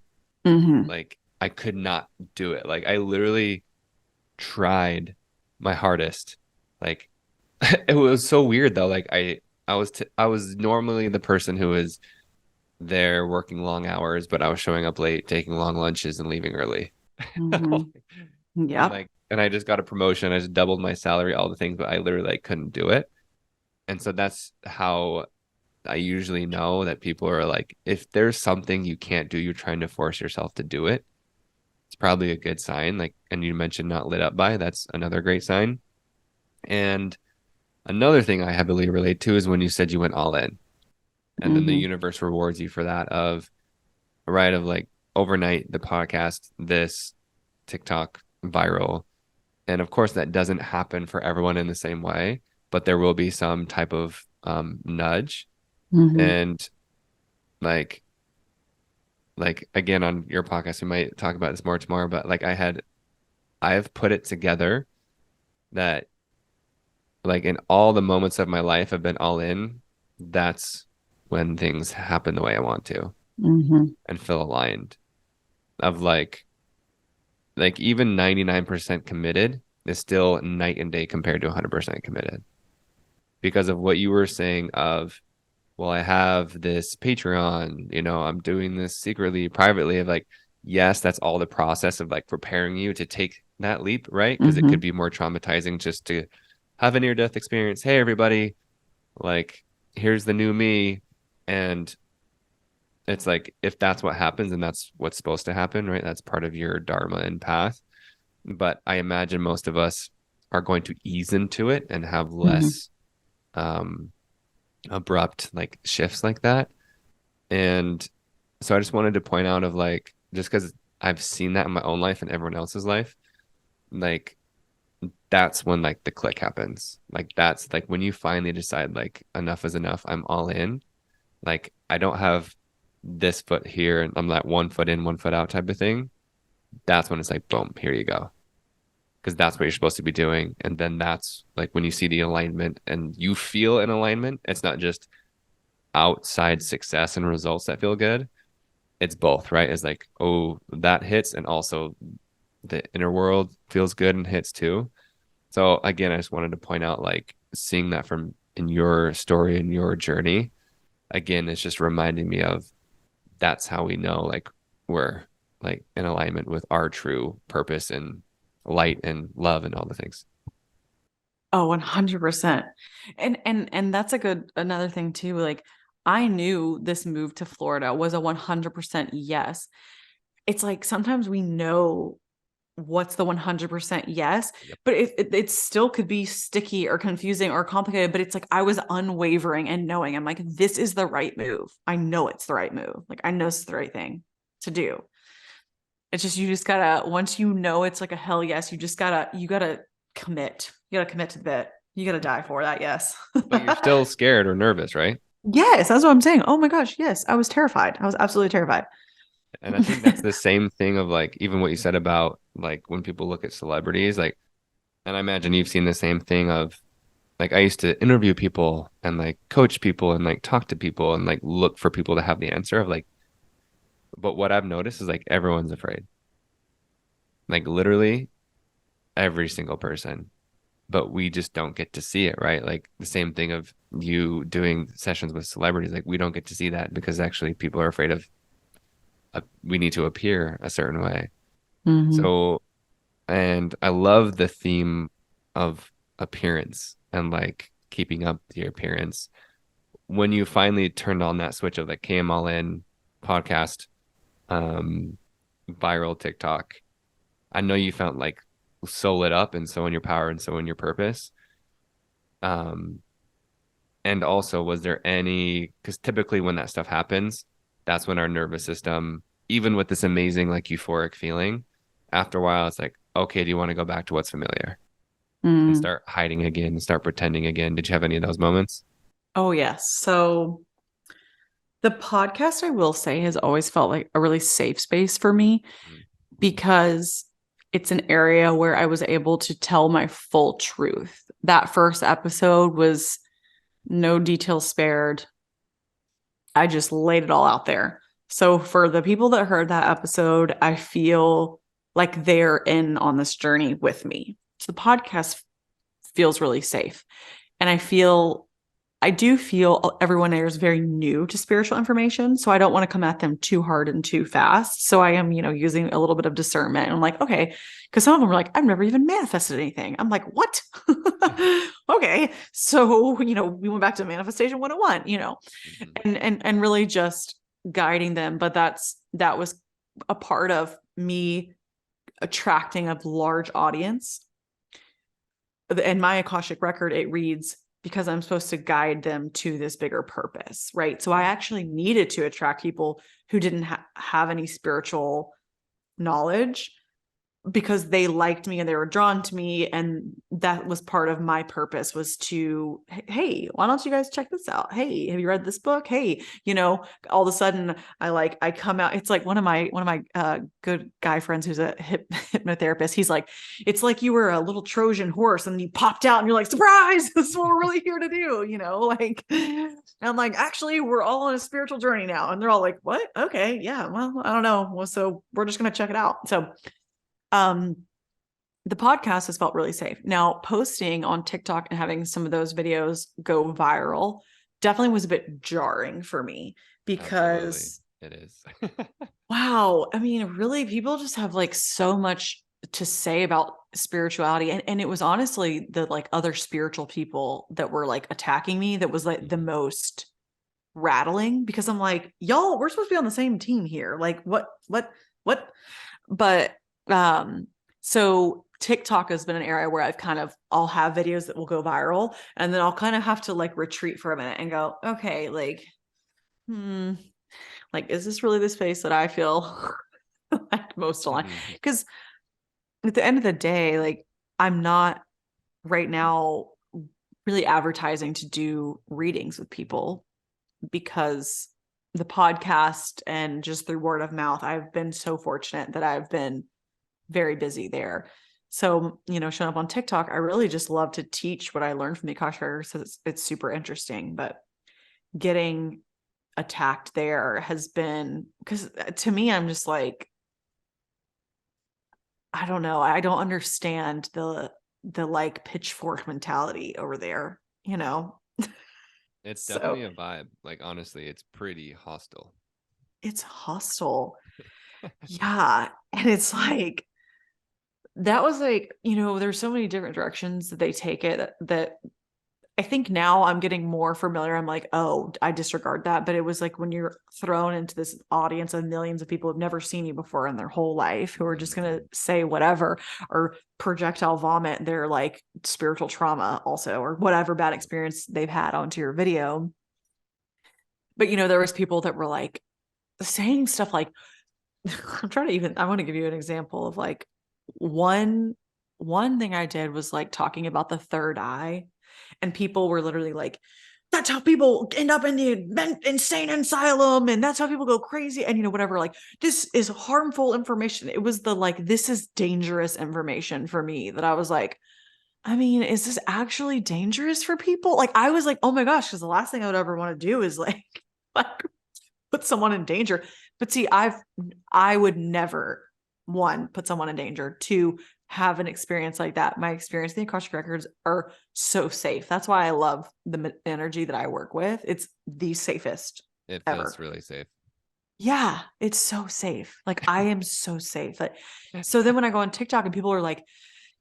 Like, I could not do it. Like, I literally tried my hardest. Like, it was so weird though. Like, I was normally the person who was there working long hours, but I was showing up late, taking long lunches, and leaving early. Yep. And I just got a promotion. I just doubled my salary, all the things, but I literally like couldn't do it. And so that's how I usually know that people are like, if there's something you can't do, you're trying to force yourself to do it. It's probably a good sign. Like, and you mentioned not lit up by, that's another great sign. And another thing I heavily relate to is when you said you went all in, and then the universe rewards you for that, of right, of like overnight, the podcast, this TikTok viral. And of course, that doesn't happen for everyone in the same way, but there will be some type of nudge. And like again, on your podcast, we might talk about this more tomorrow, but like I've put it together that, like, in all the moments of my life I've been all in, that's when things happen the way I want to and feel aligned. Of like even 99% committed is still night and day compared to 100% committed, because of what you were saying of, well, I have this Patreon, I'm doing this secretly, privately, of like, yes, that's all the process of like preparing you to take that leap, right? Because it could be more traumatizing just to have a near-death experience. Hey, everybody, like, here's the new me. And it's like, if that's what happens, and that's what's supposed to happen, right? That's part of your dharma and path. But I imagine most of us are going to ease into it and have less abrupt like shifts like that. And so I just wanted to point out of like, just because I've seen that in my own life and everyone else's life, like that's when like the click happens. Like that's like when you finally decide like enough is enough, I'm all in. Like I don't have this foot here and I'm like 1 foot in, 1 foot out type of thing. That's when it's like, boom, here you go. Because that's what you're supposed to be doing. And then that's like when you see the alignment and you feel an alignment, it's not just outside success and results that feel good. It's both, right? It's like, oh, that hits, and also the inner world feels good and hits too. So again, I just wanted to point out like seeing that from in your story and your journey, again, it's just reminding me of that's how we know like we're like in alignment with our true purpose and light and love and all the things. Oh, 100%. And that's a good another thing too. Like I knew this move to Florida was a 100% yes. It's like sometimes we know what's the 100% yes, Yep. but it still could be sticky or confusing or complicated, but it's like I was unwavering and knowing I'm like, this is the right move. I know it's the right move. Like I know it's the right thing to do. It's just you just gotta once you know it's like a hell yes, you gotta commit. You gotta commit to the bit. You gotta die for that yes. But you're still scared or nervous, right? Yes, that's what I'm saying. Oh my gosh, yes. I was terrified. I was absolutely terrified. And I think that's the same thing of like even what you said about like when people look at celebrities, like, and I imagine you've seen the same thing of like I used to interview people and like coach people and like talk to people and like look for people to have the answer of like, but what I've noticed is like everyone's afraid. Like literally every single person, but we just don't get to see it, right? Like the same thing of you doing sessions with celebrities, like we don't get to see that because actually people are afraid of we need to appear a certain way. Mhm. So, and I love the theme of appearance and like keeping up your appearance. When you finally turned on that switch of like came all in podcast, um, viral TikTok, I know you felt like so lit up and so in your power and so in your purpose. Um, and also, was there any, because typically when that stuff happens, that's when our nervous system, even with this amazing, like euphoric feeling, after a while, it's like, okay, do you want to go back to what's familiar and Mm. start hiding again, start pretending again? Did you have any of those moments? Oh yes. So the podcast I will say has always felt like a really safe space for me Mm. because it's an area where I was able to tell my full truth. That first episode was no details spared. I just laid it all out there. So for the people that heard that episode, I feel like they're in on this journey with me. So the podcast feels really safe. And I do feel everyone there is very new to spiritual information. So I don't want to come at them too hard and too fast. So I am, using a little bit of discernment. And I'm like, okay, because some of them are like, I've never even manifested anything. I'm like, what? Okay. So, we went back to manifestation 101, Mhm. and really just guiding them. But that was a part of me attracting a large audience. And my Akashic record, it reads, because I'm supposed to guide them to this bigger purpose, right? So I Mm. actually needed to attract people who didn't have any spiritual knowledge because they liked me and they were drawn to me, and that was part of my purpose, was to, hey, why don't you guys check this out? Hey, have you read this book? Hey, all of a sudden I come out. It's like one of my good guy friends who's a hypnotherapist. He's like, it's like you were a little Trojan horse and you popped out and you're like, surprise, this is what we're really here to do, like. And I'm like, actually we're all on a spiritual journey now. And they're all like, what? Okay, yeah, well, I don't know, well, so we're just gonna check it out. So um, the podcast has felt really safe. Now, posting on TikTok and having some of those videos go viral definitely was a bit jarring for me Absolutely. because, It is. wow, I mean, really, people just have like so much to say about spirituality. And it was honestly the like other spiritual people that were like attacking me that was like the Mhm. most rattling, because I'm like, y'all, we're supposed to be on the same team here. Like, what? But, um, so TikTok has been an area where I'll have videos that will go viral, and then I'll kind of have to like retreat for a minute and go, okay, like, like, is this really the space that I feel like most aligned? Because at the end of the day, like, I'm not right now really advertising to do readings with people, because the podcast and just through word of mouth, I've been so fortunate that I've been very busy there. So, showing up on TikTok, I really just love to teach what I learned from the Akashic Records. So it's super interesting. But getting attacked there has been, because to me, I'm just like, I don't know. I don't understand the like pitchfork mentality over there, you know? It's So definitely a vibe. Like honestly, it's pretty hostile. it's hostile. Yeah. And it's like, that was like, there's so many different directions that they take it, that I think now I'm getting more familiar. I'm like, oh, I disregard that. But it was like when you're thrown into this audience of millions of people who've never seen you before in their whole life, who are just going to say whatever or projectile vomit their like spiritual trauma also, or whatever bad experience they've had onto your video. But, there was people that were like saying stuff like, I want to give you an example of like one thing I did was like talking about the third eye, and people were literally like, that's how people end up in the insane asylum, and that's how people go crazy, and whatever, like, this is harmful information. It was the like, this is dangerous information for me, that I was like, I mean, is this actually dangerous for people? Like, I was like, oh my gosh, because the last thing I would ever want to do is like like put someone in danger. But see, I would never, one, put someone in danger, two, have an experience like that. My experience in the Akashic Records are so safe. That's why I love the energy that I work with. It's the safest It ever. feels really safe. Yeah, it's so safe. Like, I am so safe. Like, so then when I go on TikTok and people are like,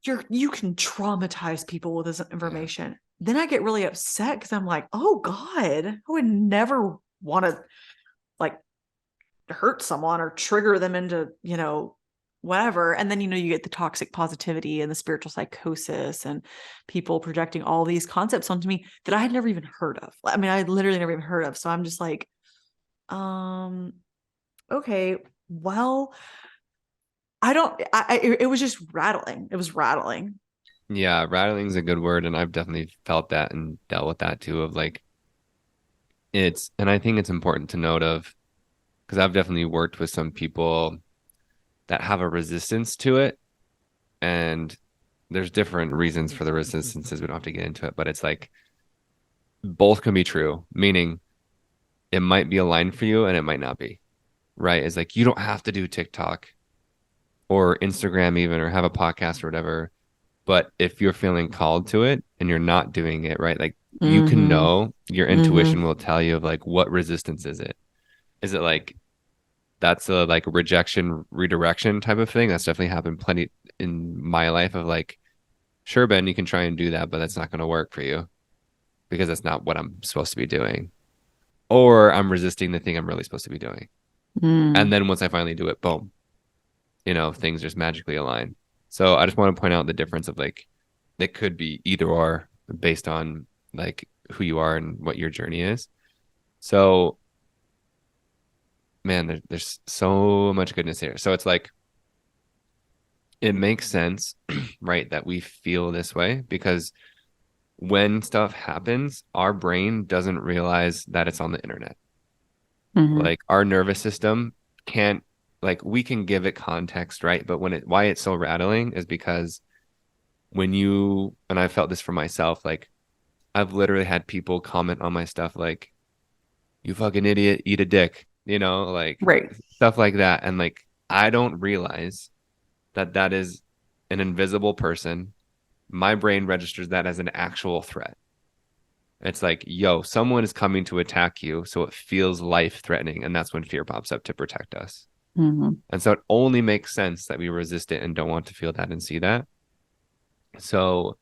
you can traumatize people with this Yeah. information, then I get really upset, because I'm like, oh God, I would never want to like hurt someone or trigger them into, whatever. And then, you get the toxic positivity and the spiritual psychosis and people projecting all these concepts onto me that I had never even heard of. I mean, I had literally never even heard of. So I'm just like, um, okay, well, it was just rattling. It was rattling. Yeah, rattling is a good word, and I've definitely felt that and dealt with that too. Of like, and I think it's important to note of, because I've definitely worked with some people that have a resistance to it, and there's different reasons for the resistances. We don't have to get into it, but it's like both can be true, meaning it might be aligned for you and it might not be, right? It's like you don't have to do TikTok or Instagram even or have a podcast or whatever. But if you're feeling called to it and you're not doing it, right? Like you can Mm-hmm. know, your Mm-hmm. intuition will tell you of like what resistance is it? Is it like that's a like rejection redirection type of thing? That's definitely happened plenty in my life of like, sure, Ben, you can try and do that, but that's not going to work for you because that's not what I'm supposed to be doing. Or I'm resisting the thing I'm really supposed to be doing. And Mm. then once I finally do it, boom, things just magically align. So I just want to point out the difference of like it could be either or based on like who you are and what your journey is. So man, there's so much goodness here. So it's like it makes sense, right, that we feel this way because when stuff happens, our brain doesn't realize that it's on the internet. Mm-hmm. Like our nervous system can't like we can give it context, right? But why it's so rattling is because when you and I felt this for myself, like I've literally had people comment on my stuff like, you fucking idiot, eat a dick, like Right. stuff like that. And like I don't realize that that is an invisible person. My brain registers that as an actual threat. It's like, yo, someone is coming to attack you. So it feels life threatening. And that's when fear pops up to protect us. Mm-hmm. And so it only makes sense that we resist it and don't want to feel that and see that. So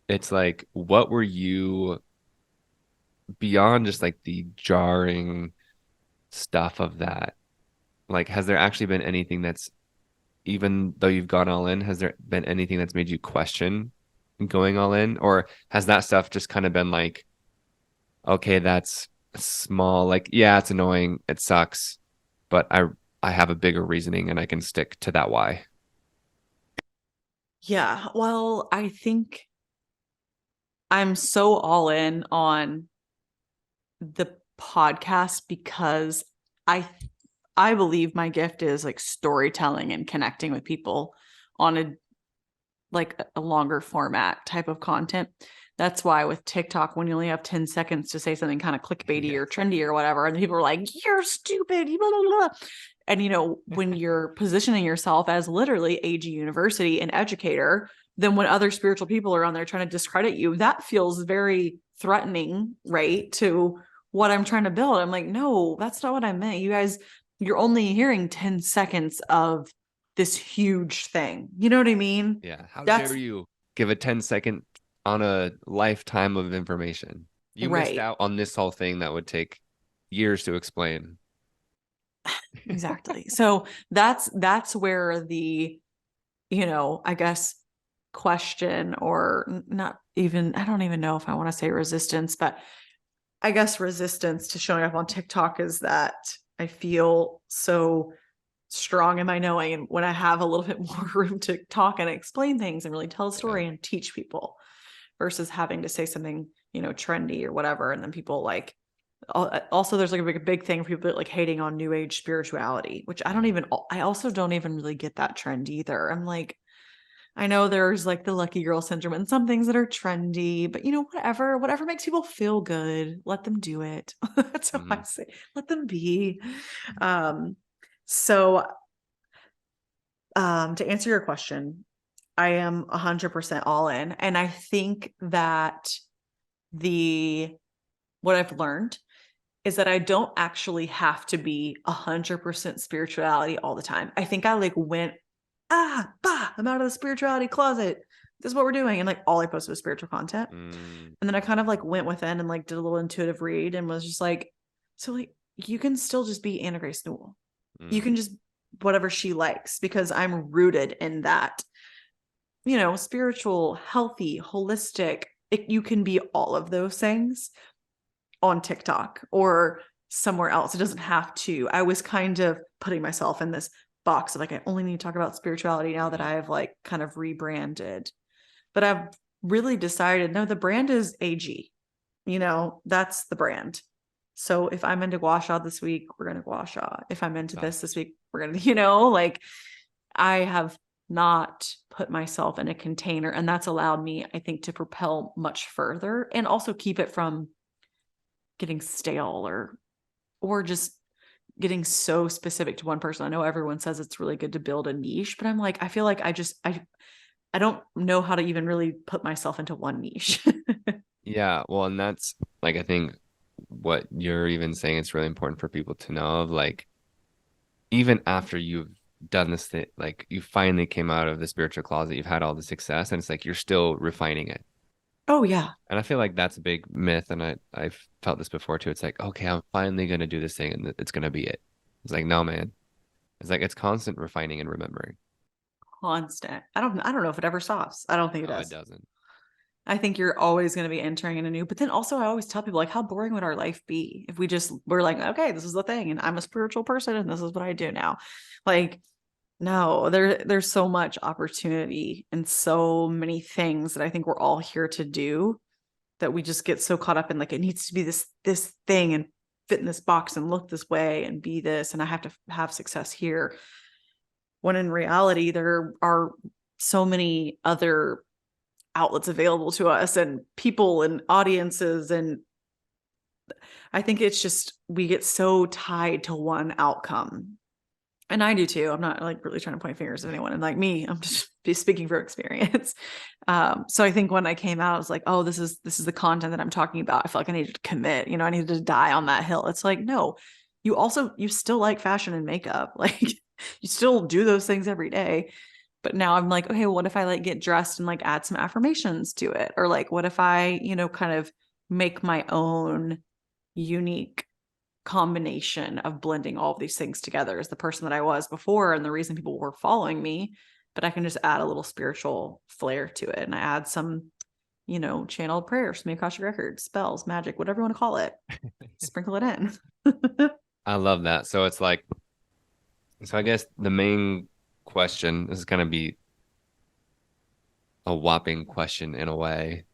it's like, what were you beyond just like the jarring stuff of that? Like, has there actually been anything that's even though you've gone all in, has there been anything that's made you question going all in? Or has that stuff just kind of been like, okay, that's small, like, yeah, it's annoying, it sucks, but I have a bigger reasoning and I can stick to that why. Yeah. Well, I think I'm so all in on the podcast because I I believe my gift is like storytelling and connecting with people on a like a longer format type of content. That's why with TikTok, when you only have 10 seconds to say something kind of clickbaity or Yes. trendy or whatever, and people are like, you're stupid, blah, blah, blah. And when you're positioning yourself as literally AG University, an educator, then when other spiritual people are on there trying to discredit you, that feels very threatening, right? To what I'm trying to build. I'm like, no, that's not what I meant. You guys, you're only hearing 10 seconds of this huge thing. You know what I mean? Yeah. How dare That's you give a 10-second on a lifetime of information? You missed right. out on this whole thing that would take years to explain. Exactly. So that's where the, I guess question or not even, I don't even know if I want to say resistance, but I guess resistance to showing up on TikTok is that I feel so strong in my knowing. And when I have a little bit more room to talk and explain things and really tell a Yeah. story and teach people versus having to say something, trendy or whatever. And then people like, also there's like a big thing for people that like hating on new age spirituality, which Mhm. I also don't even really get that trend either. I'm like, I know there's like the lucky girl syndrome and some things that are trendy, but whatever makes people feel good, let them do it. That's how I Mhm. say, let them be. Um, so to answer your question, I am 100% all in. And I think that the what I've learned is that I don't actually have to be 100% spirituality all the time. I think I like went, I'm out of the spirituality closet. This is what we're doing. And like all I posted was spiritual content. Mm. And then I kind of like went within and like did a little intuitive read and was just like, so like you can still just be Anna Grace Newell. You Mm. can just whatever she likes because I'm rooted in that, spiritual, healthy, holistic. You can be all of those things on TikTok or somewhere else. It doesn't have to. I was kind of putting myself in this box of like, I only need to talk about spirituality now that Mhm. I've like kind of rebranded. But I've really decided no, the brand is AG. That's the brand. So if I'm into gua sha this week, we're going to gua sha. If I'm into Ah, this week, we're going to, like I have not put myself in a container. And that's allowed me, I think, to propel much further and also keep it from getting stale or just getting so specific to one person. I know everyone says it's really good to build a niche, but I'm like, I feel like I don't know how to even really put myself into one niche. yeah. Well, and that's like I think what you're even saying, it's really important for people to know of like even after you've done this thing, like you finally came out of the spiritual closet, you've had all the success, and it's like you're still refining it. Oh yeah. And I feel like that's a big myth, and I've felt this before too. It's like, okay, I'm finally gonna do this thing, and it's gonna be it. It's like, no, man. It's like it's constant refining and remembering. Constant. I don't know if it ever stops. I don't think it No, it does. doesn't. I think you're always going to be entering in a new, but then also I always tell people like how boring would our life be if we just were like, okay, this is the thing and I'm a spiritual person and this is what I do now. Like no, there's so much opportunity and so many things that I think we're all here to do that we just get so caught up in like it needs to be this thing and fit in this box and look this way and be this and I have to have success here. When in reality there are so many other outlets available to us and people and audiences and I think it's just we get so tied to one outcome. And I do too. I'm not like really trying to point fingers at anyone. And like me, I'm just speaking for experience. So I think when I came out, I was like, oh, this is the content that I'm talking about. I felt like I needed to commit. I needed to die on that hill. It's like, no, you still like fashion and makeup. Like you still do those things every day. But now I'm like, okay, what if I like get dressed and like add some affirmations to it? Or like, what if I, kind of make my own unique combination of blending all of these things together as the person that I was before and the reason people were following me. But I can just add a little spiritual flair to it. And I add some, channeled prayers from the Akashic Records, spells, magic, whatever you want to call it. Sprinkle it in. I love that. So it's like, so I guess the main question, this is going to be a whopping question in a way,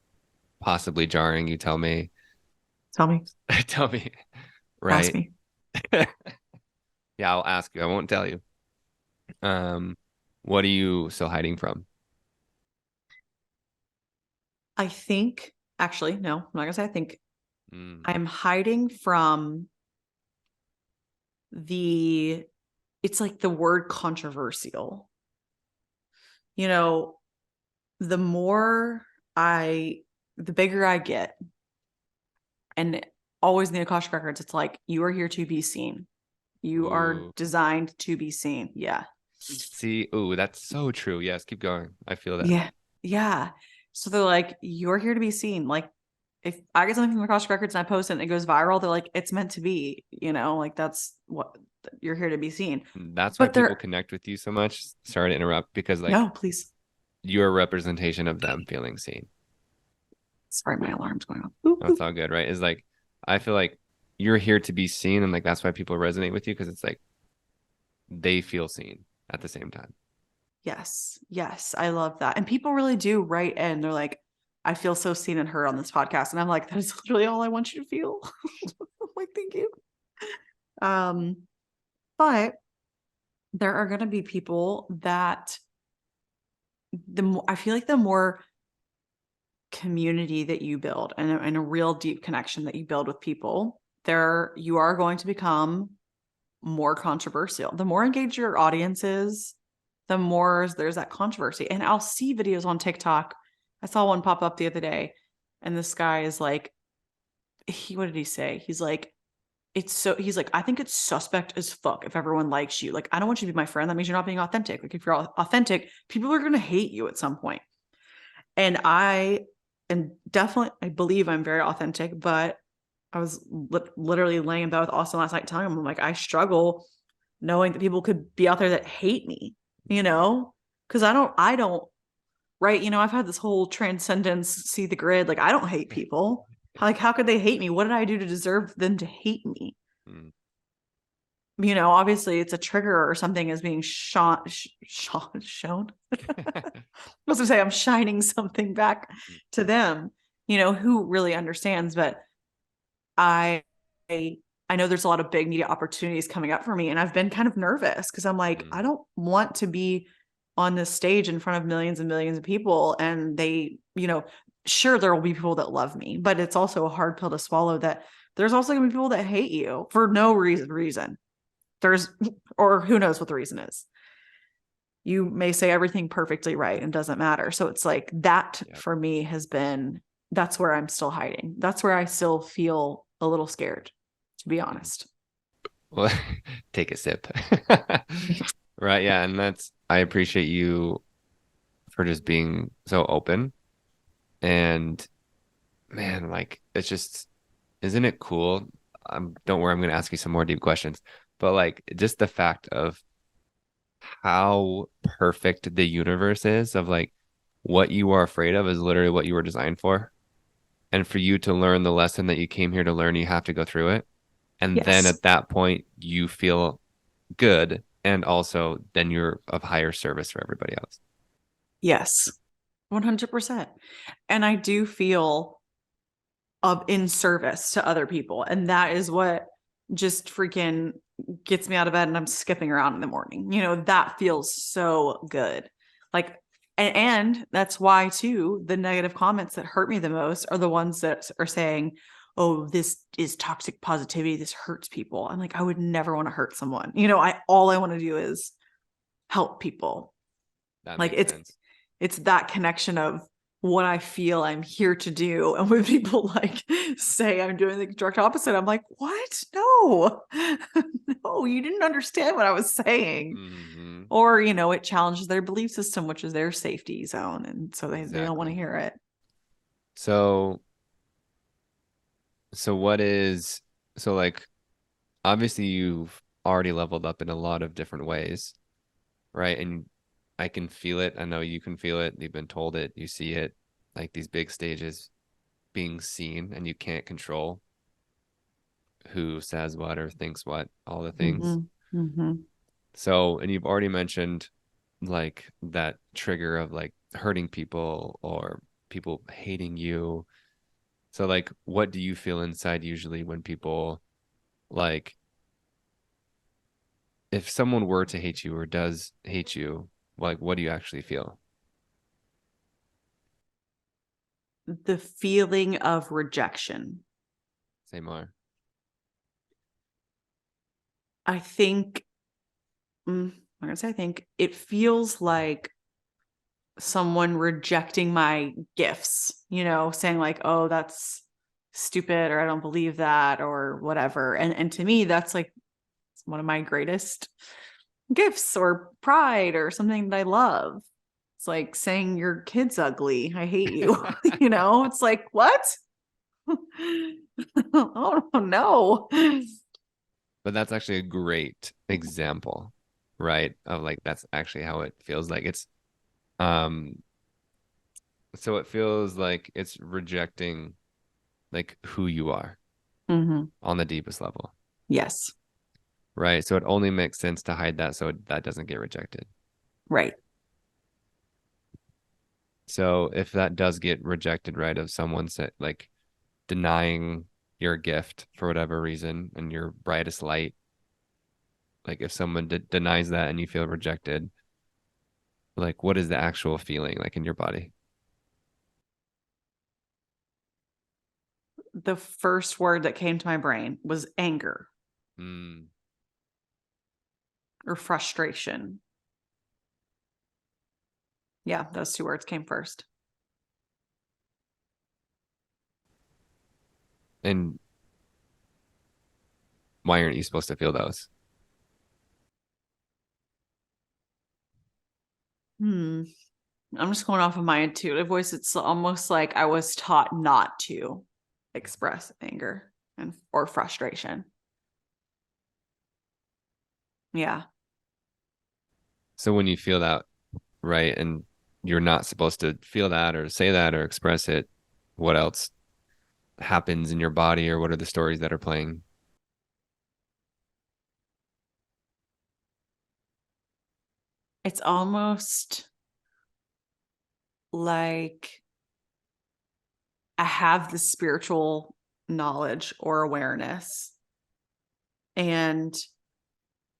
possibly jarring. You tell me. Tell me. Tell me. Ask Right. me. Yeah, I'll ask you. I won't tell you. Um, what are you still hiding from? I think, actually, no, I'm not going to say I think. Mm. I'm hiding from it's like the word controversial. You know, the more the bigger I get, and always in the Akashic Records, it's like, you are here to be seen. You are Ooh. designed to be seen. Yeah. See, ooh, that's so true. Yes, keep going. I feel that. Yeah. Yeah. So they're like, you're here to be seen. Like, if I get something from the Akashic Records and I post it and it goes viral, they're like, it's meant to be, like that's what you're here to be seen. That's why But people they're, connect with you so much. Sorry to interrupt, because like no, please. you're a representation of them feeling seen. Sorry, my alarm's going off. That's all good, right? Is like I feel like you're here to be seen, and like that's why people resonate with you because it's like they feel seen at the same time. Yes. Yes. I love that. And people really do write in. They're like, I feel so seen and heard on this podcast. And I'm like, that is literally all I want you to feel. I'm like, thank you. Um, but there are going to be people that I feel like the more community that you build and a real deep connection that you build with people, you are going to become more controversial. The more engaged your audience is, the more there's that controversy. And I'll see videos on TikTok. I saw one pop up the other day, and this guy is like, what did he say? He's like, I think it's suspect as fuck if everyone likes you. Like, I don't want you to be my friend. That means you're not being authentic. Like, if you're authentic, people are going to hate you at some point. And I believe I'm very authentic, but I was literally laying in bed with Austin last night telling him, I'm like, I struggle knowing that people could be out there that hate me, because I don't, right. I've had this whole transcendence, see the grid. Like, I don't hate people. Like, how could they hate me? What did I do to deserve them to hate me? Mm. Obviously it's a trigger or something is being shown. I was gonna say I'm shining something back to them, who really understands. But I I know there's a lot of big media opportunities coming up for me, and I've been kind of nervous because I'm like, Mm. I don't want to be on this stage in front of millions and millions of people, and they, sure, there will be people that love me, but it's also a hard pill to swallow that there's also going to be people that hate you for no reason. Or who knows what the reason is. You may say everything perfectly right and doesn't matter. So it's like that Yep. for me that's where I'm still hiding. That's where I still feel a little scared, to be Mm. honest. Well, take a sip. Right, yeah, and I appreciate you for just being so open and man, like it's just isn't it cool? Don't worry, I'm gonna ask you some more deep questions, but like just the fact of how perfect the universe is of like what you are afraid of is literally what you were designed for. And for you to learn the lesson that you came here to learn, you have to go through it. And then Yes. at that point, you feel good. And also, then you're of higher service for everybody else. Yes. 100%. And I do feel in service to other people. And that is what just freaking gets me out of bed and I'm skipping around in the morning. That feels so good. Like, and that's why too, the negative comments that hurt me the most are the ones that are saying, oh, this is toxic positivity. This hurts people. I'm like, I would never want to hurt someone. All I want to do is help people. That Like, makes sense. it's that connection of what I feel I'm here to do. And when people like say I'm doing the direct opposite, I'm like, what? No, no, you didn't understand what I was saying. Hmm. Or, it challenges their belief system, which is their safety zone. And so they don't want to Exactly. hear it. So, so what is, so like, obviously you've already leveled up in a lot of different ways, right? And I can feel it. I know you can feel it. You've been told it. You see it, like these big stages being seen, and you can't control who says what or thinks what, all the things. Mm-hmm. Mm-hmm. So, and you've already mentioned like that trigger of like hurting people or people hating you. So, like, what do you feel inside usually when people like, if someone were to hate you or does hate you, like, what do you actually feel? The feeling of rejection. Say more. I think, I'm gonna say, I think it feels like someone rejecting my gifts, saying like, oh, that's stupid, or I don't believe that, or whatever. And to me, that's like one of my greatest gifts or pride or something that I love. It's like saying your kid's ugly. I hate you. It's like, what? Oh no. But that's actually a great example, right? Of like that's actually how it feels like. Um so it feels like it's rejecting like who you are Hmm. on the deepest level, Yes. right? So it only makes sense to hide that so that doesn't get rejected. Right. So if that does get rejected, right, of someone like denying your gift for whatever reason and your brightest light, like if someone denies that and you feel rejected, like what is the actual feeling like in your body? The first word that came to my brain was anger Mm. or frustration. Yeah, those two words came first. And why aren't you supposed to feel those? Hmm. I'm just going off of my intuitive voice. It's almost like I was taught not to express anger and or frustration. Yeah. So when you feel that, right, and you're not supposed to feel that or say that or express it, what else happens in your body or what are the stories that are playing? It's almost like I have the spiritual knowledge or awareness, and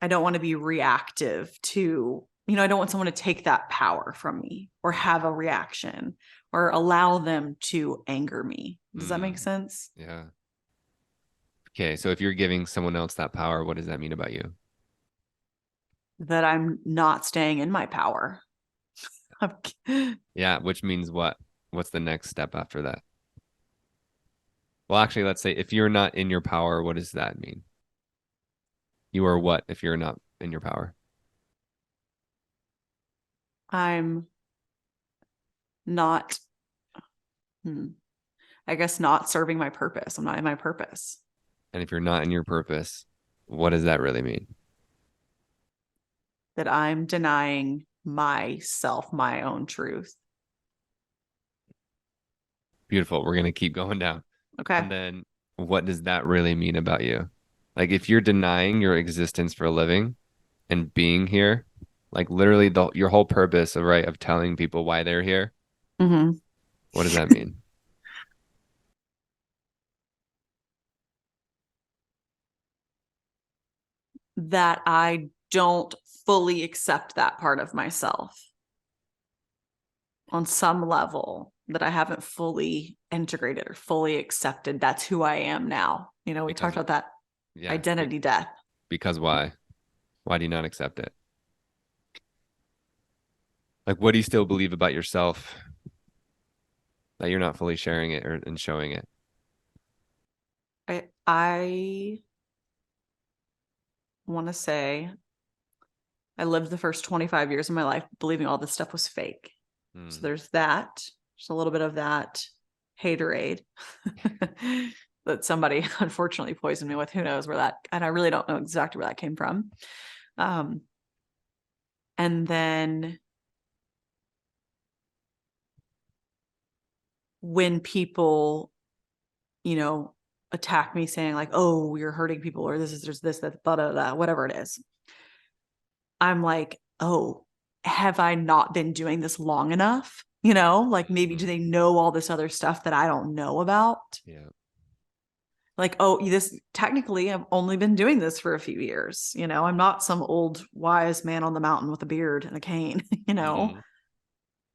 I don't want to be reactive to, I don't want someone to take that power from me or have a reaction or allow them to anger me. Does that make Mm, sense? yeah. Okay, so if you're giving someone else that power, what does that mean about you? That I'm not staying in my power. Yeah, which means what? What's the next step after that? Well, actually, let's say if you're not in your power, what does that mean? You are what if you're not in your power? I'm not, hmm, I guess, not serving my purpose. I'm not in my purpose. And if you're not in your purpose, what does that really mean? That I'm denying myself, my own truth. Beautiful. We're gonna keep going down. Okay. And then what does that really mean about you? Like if you're denying your existence for a living and being here, like literally your whole purpose of right of telling people why they're here, Mm-hmm. what does that mean? That I don't fully accept that part of myself on some level, that I haven't fully integrated or fully accepted. That's who I am now. We talked Because about that yeah, identity death. because why? Why do you not accept it? Like what do you still believe about yourself that you're not fully sharing it or and showing it? I want to say I lived the first 25 years of my life believing all this stuff was fake. So Hmm. there's that. Just a little bit of that haterade. that somebody unfortunately poisoned me with. Who knows where that, and I really don't know exactly where that came from. And then when people, you know, attack me saying like, oh, you're hurting people, or this is there's this, that, blah, blah, blah, whatever it is, I'm like, oh, have I not been doing this long enough? You know, like maybe do Mhm. they know all this other stuff that I don't know about? Yeah. Like, oh, this technically I've only been doing this for a few years. You know, I'm not some old wise man on the mountain with a beard and a cane, you know. Hmm.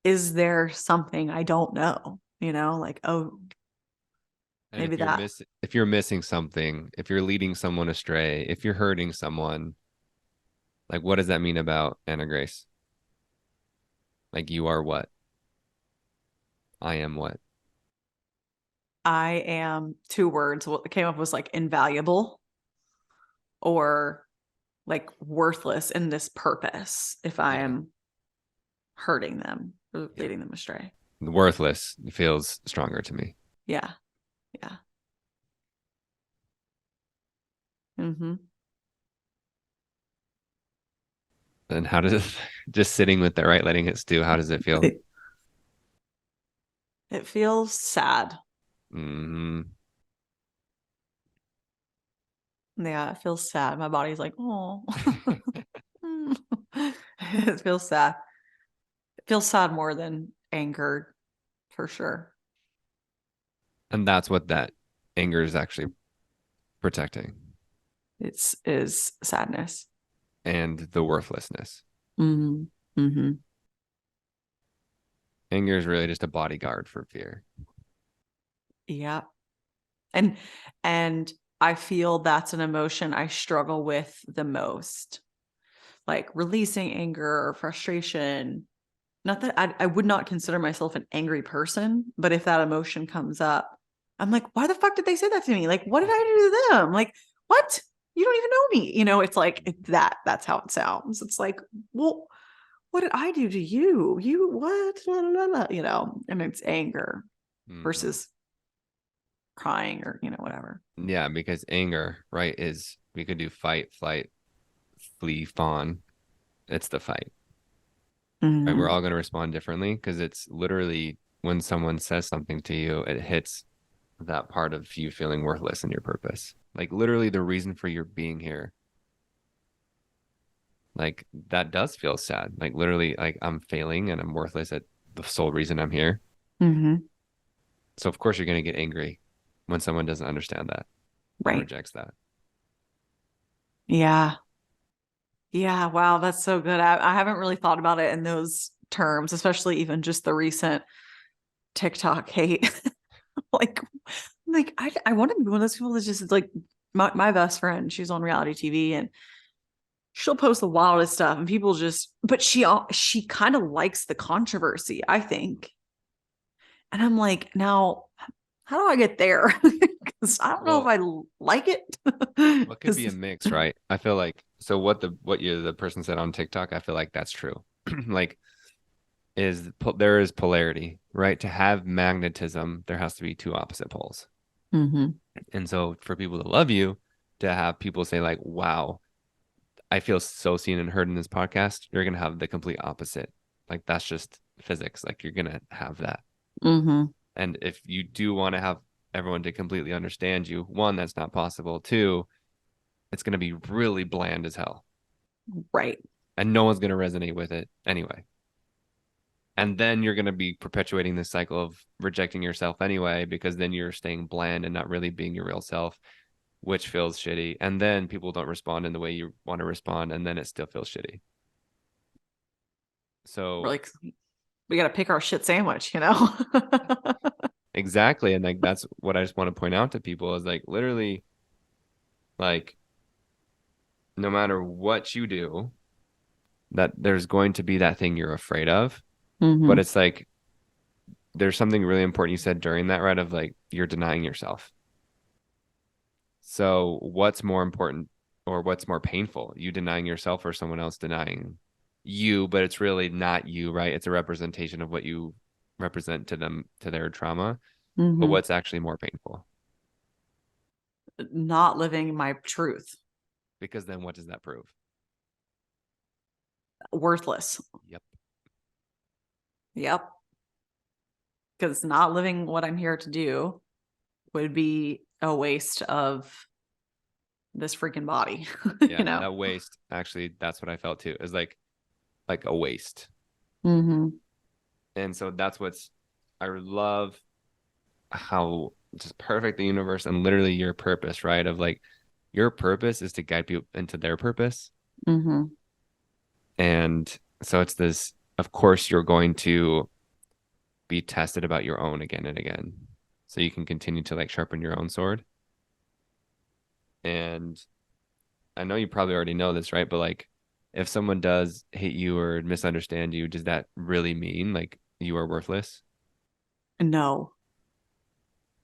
Is there something I don't know? You know, like, oh, And maybe that. if you're missing something, if you're leading someone astray, if you're hurting someone, like what does that mean about Anna Grace? Like you are what? I am what? I am two words. What came up was like invaluable or like worthless in this purpose if I Yeah. am hurting them or Yeah. leading them astray. Worthless feels stronger to me. Yeah. Yeah. Mm-hmm. And how does it, just sitting with that, right? Letting it stew, how does it feel? It feels sad. Hmm. Yeah, it feels sad. My body's like, oh. It feels sad. It feels sad more than anger, for sure. And that's what that anger is actually protecting It's is sadness. and the worthlessness. Mm-hmm. Mm-hmm. Anger is really just a bodyguard for fear. Yeah. And and I feel that's an emotion I struggle with the most. Like releasing anger or frustration. Not that I would not consider myself an angry person, but if that emotion comes up, I'm like, why the fuck did they say that to me? Like, what did I do to them? Like, what? You don't even know me. You know, it's like that's how it sounds. It's like, well, what did I do to you? You what? La, la, la, you know, and it's anger Hmm. versus crying or, you know, whatever. Yeah, because anger, right, is we could do fight, flight, flee, fawn. It's the fight, right? We're Mm-hmm. all going to respond differently because it's literally when someone says something to you, it hits that part of you feeling worthless in your purpose. Like literally the reason for your being here. Like that does feel sad. Like literally, like I'm failing and I'm worthless at the sole reason I'm here. Mm-hmm. So of course you're going to get angry when someone doesn't understand that and Right. rejects that. Yeah. Yeah. Wow. That's so good. I haven't really thought about it in those terms, especially even just the recent TikTok hate. like, I want to be one of those people that's just like my best friend. She's on reality TV and she'll post the wildest stuff, and people just. But she kind of likes the controversy, I think. And I'm like, now, how do I get there? Because I don't know if Well, I like it. what could be a 'Cause- mix, right? I feel like so the person said on TikTok, I feel like that's true. Like there is polarity, right? To have magnetism, there has to be two opposite poles. Mhm. And so for people to love you, to have people say like, "Wow, I feel so seen and heard in this podcast," you're gonna have the complete opposite. Like that's just physics. Like you're gonna have that. Mhm. And if you do want to have everyone to completely understand you, one, that's not possible. Two, it's gonna be really bland as hell. Right. And no one's gonna resonate with it anyway. And then you're gonna be perpetuating this cycle of rejecting yourself anyway, because then you're staying bland and not really being your real self, which feels shitty. And then people don't respond in the way you want to respond, and then it still feels shitty. We're So like, we got to pick our shit sandwich, you know? exactly. And like that's what I just want to point out to people is like literally like no matter what you do, that there's going to be that thing you're afraid of. But Mhm. it's like there's something really important you said during that, right? Of like you're denying yourself. So what's more important or what's more painful? You denying yourself or someone else denying you, but it's really not you, right? It's a representation of what you represent to them, to their trauma. But Mhm. what's actually more painful? not living my truth. Because then what does that prove? Worthless. Yep. Yep. Because not living what I'm here to do would be a waste of this freaking body. Yeah, you know? that waste, actually, that's what I felt too. Is like a waste. Mm-hmm. And so that's what's I love how just perfect the universe and literally your purpose, right? Of like your purpose is to guide people into their purpose. Mm-hmm. And so it's this, of course, you're going to be tested about your own again and again. So you can continue to like sharpen your own sword. And I know you probably already know this, right? But like if someone does hate you or misunderstand you, does that really mean like you are worthless? No,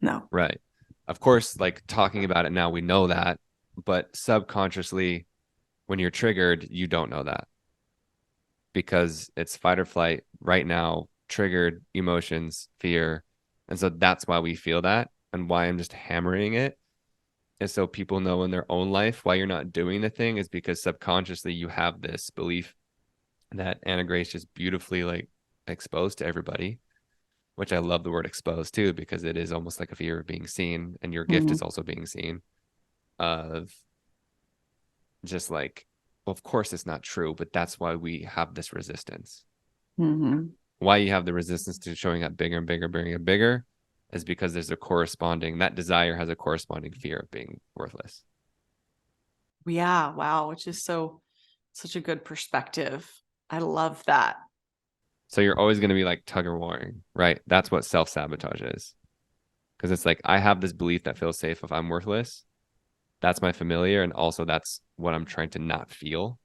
no. Right. Of course, like talking about it now, we know that, but subconsciously, when you're triggered, you don't know that because it's fight or flight right now, triggered emotions, fear. And so that's why we feel that. And why I'm just hammering it is so people know in their own life why you're not doing the thing is because subconsciously you have this belief that Anna Grace just beautifully like exposed to everybody, which I love the word exposed too, because it is almost like a fear of being seen, and your gift Mm-hmm. is also being seen. Of just like, well, of course it's not true, but that's why we have this resistance. Mm-hmm. Why you have the resistance to showing up bigger and bigger, bigger and bigger is because there's a corresponding, that desire has a corresponding fear of being worthless. Yeah, wow, which is such a good perspective. I love that. So you're always going to be like tug of warring, right? That's what self sabotage is. Because it's like, I have this belief that feels safe if I'm worthless. That's my familiar. And also, that's what I'm trying to not feel.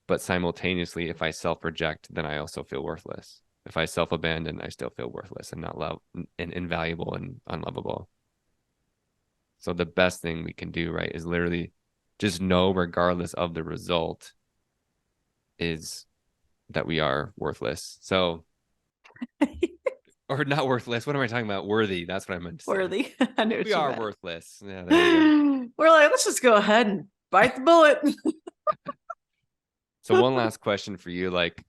But simultaneously, if I self reject, then I also feel worthless. If I self abandon, I still feel worthless and not love and invaluable and unlovable. So the best thing we can do, right, is literally just know, regardless of the result, is that we are worthless. So, or not worthless. What am I talking about? Worthy. That's what I meant to say. Worthy. I knew We what you are meant. worthless. Yeah, there you go. We're like, let's just go ahead and bite the bullet. So one last question for you, like,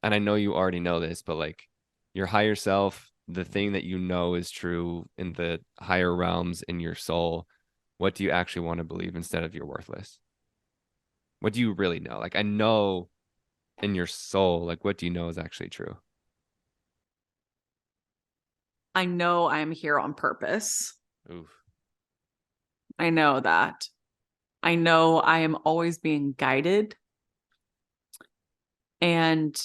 and I know you already know this, but like your higher self, the thing that you know is true in the higher realms in your soul, what do you actually want to believe instead of you're worthless? What do you really know? Like, I know in your soul, like, what do you know is actually true? I know I'm here on purpose. Oof. I know that. I know I am always being guided. And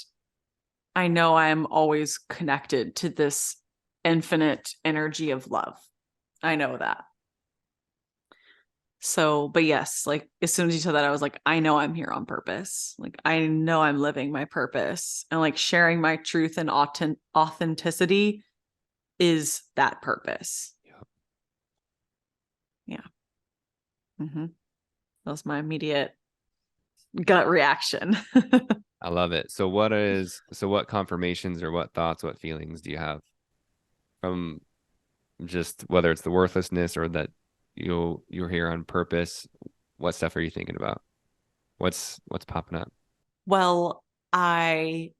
I know I am always connected to this infinite energy of love. I know that. So, but yes, like as soon as you said that, I was like, I know I'm here on purpose. Like, I know I'm living my purpose and like sharing my truth and authenticity is that purpose. Yep. Yeah. Mm-hmm. That was my immediate gut reaction. I love it. So what confirmations or what thoughts, what feelings do you have from just whether it's the worthlessness or that you're here on purpose? What stuff are you thinking about? What's popping up? Well, I'm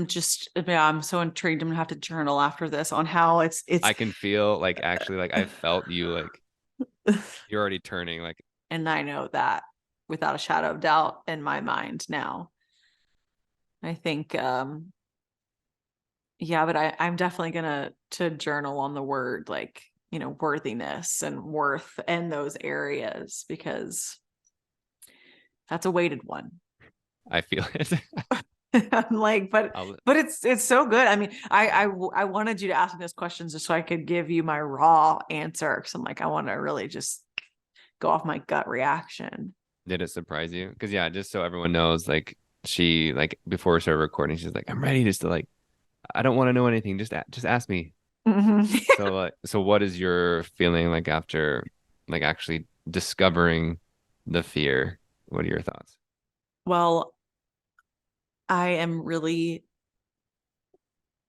just, yeah, I'm so intrigued. I'm gonna have to journal after this on how it's I can feel like actually like I felt you like you're already turning like and I know that without a shadow of doubt in my mind now. I think yeah, but I'm definitely gonna to journal on the word like, worthiness and worth in those areas because that's a weighted one. I feel it. I'm like, but I'll, but it's so good. I mean, I wanted you to ask me those questions just so I could give you my raw answer because I'm like, I want to really just go off my gut reaction. did it surprise you? Because yeah, just so everyone knows, like she like before we started recording, she's like, I'm ready just to like I don't want to know anything. Just ask me. Mhm. So like so what is your feeling like after like actually discovering the fear? What are your thoughts? Well, I am really